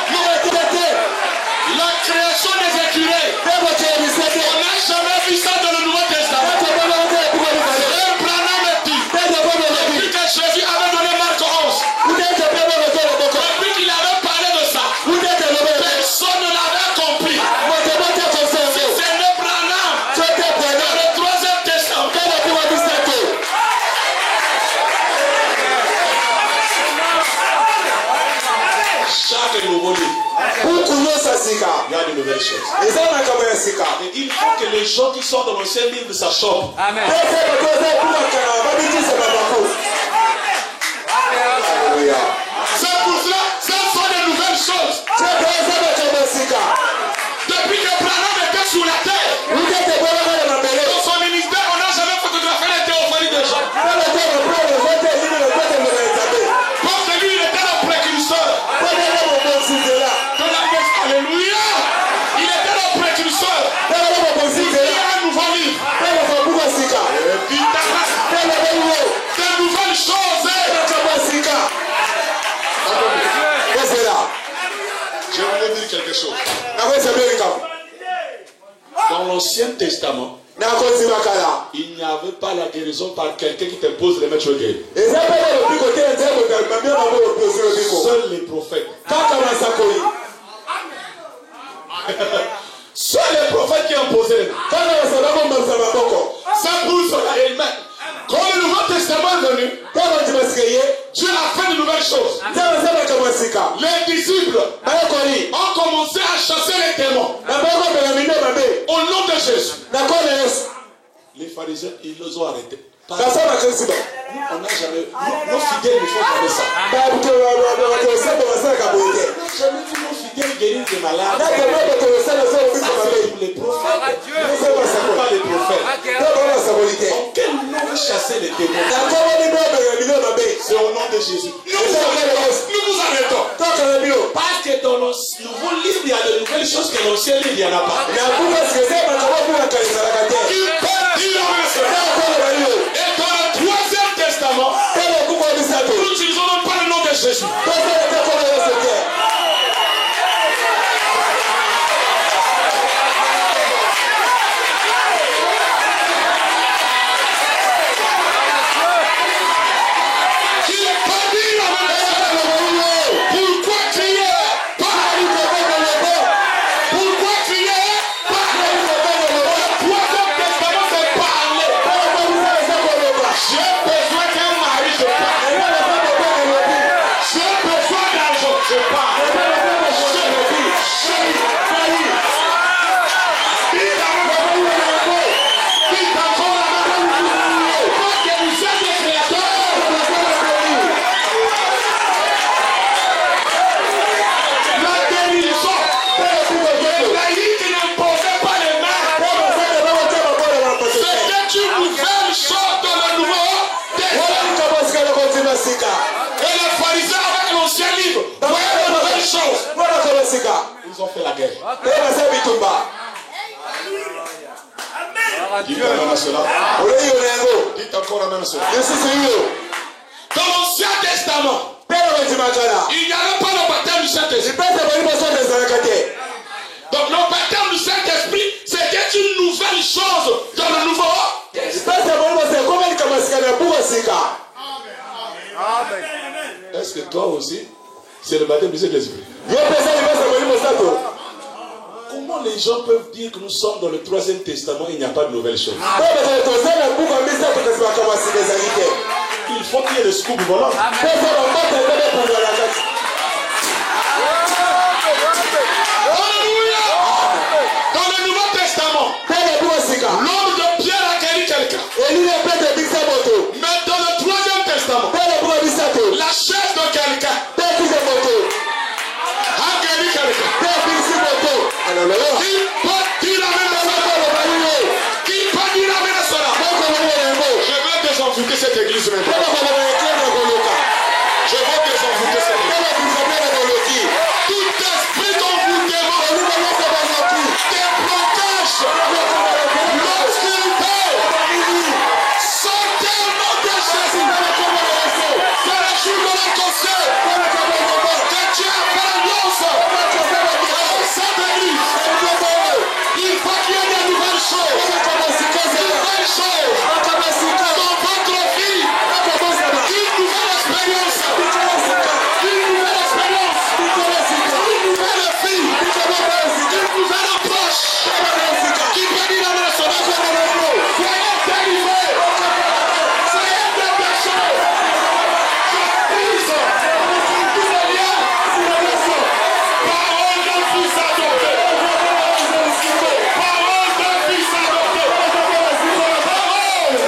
La création des écureuils. On n'a jamais vu ça dans le Nouveau Testament. Frère Branham est dit. Depuis que Jésus avait donné Marc 11. Depuis qu'il avait parlé de ça. Personne ne l'avait compris. Si ce n'est Branham, dans le Troisième Testament. Chaque nouveau livre, il y a de nouvelles choses. Et il faut que les gens qui sont dans l'ancien livre s'achoppent. Amen. C'est pour cela, ce sont de nouvelles choses. Depuis que Branham était sur la terre, dans son ministère, on n'a jamais photographié les théophanies des gens. Comme celui, il était le précurseur. Alléluia! Il était le précurseur. Il y a un nouveau livre. De nouvelles choses. Je voulais dire quelque chose. Dans l'Ancien Testament, il n'y avait pas la guérison par quelqu'un qui t'impose les maîtres guéris. Seuls les prophètes. Seuls les prophètes qui choses. Les disciples ont commencé à chasser les démons. Au nom de Jésus. Les pharisiens, ils les ont arrêtés. On n'a jamais. Nos fidèles ne font jamais ça. Jamais vu nos fidèles guérir des malades. Les prophètes. Pas les prophètes. En quel nom vous chassez les démons? C'est au nom de Jésus. Nous vous arrêtons. Parce que dans le nouveau livre, il y a de nouvelles choses que l'ancien livre, il n'y en a pas. Et dans le Troisième Testament, nous n'utilisons pas le nom de Jésus. Et les pharisiens avec l'ancien livre, voyaient de nouvelles choses. Ils ont fait la guerre. Dites encore à cela. Dites encore à même cela. Dans l'Ancien Testament, il n'y avait pas le baptême du Saint-Esprit. Donc le baptême du Saint-Esprit, c'était une nouvelle chose dans le Nouveau Testament. Est-ce que toi aussi, c'est le baptême du Saint-Esprit? Comment les gens peuvent dire que nous sommes dans le Troisième Testament et il n'y a pas de nouvelles choses? Il faut qu'il y ait le scoop volant. Alléluia! Dans le Nouveau Testament, l'homme de Pierre a guéri quelqu'un. Mais dans le Troisième Testament, la chaise de quelqu'un a guéri quelqu'un. Je vais désenvoûter cette église maintenant. Je vais désenvoûter cette église. Tout esprit d'envoûtement, des blocages, l'obscurité, sortez au nom de Jésus. C'est le jour de la concert. Que Dieu a fait l'annonce dans cette église. Il faut qu'il y ait des nouvelles choses. Nouvelles choses. Dans votre vie. Une nouvelle expérience. Une nouvelle expérience. Une nouvelle vie. Une nouvelle approche. Qui peut dire la nation. Soyez délivrés. Soyez dépêchés. Je brise tous les liens. Parole d'un fils adopté. Parole d'un fils adopté. Parole.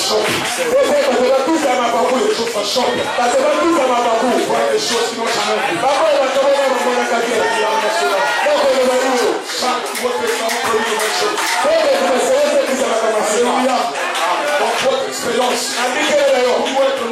choc. Les choses font choc. Voir des choses qui n'ont jamais vu. Chaque votre exemple peut une nouvelle chose. Alléluia. Dans votre expérience, vous être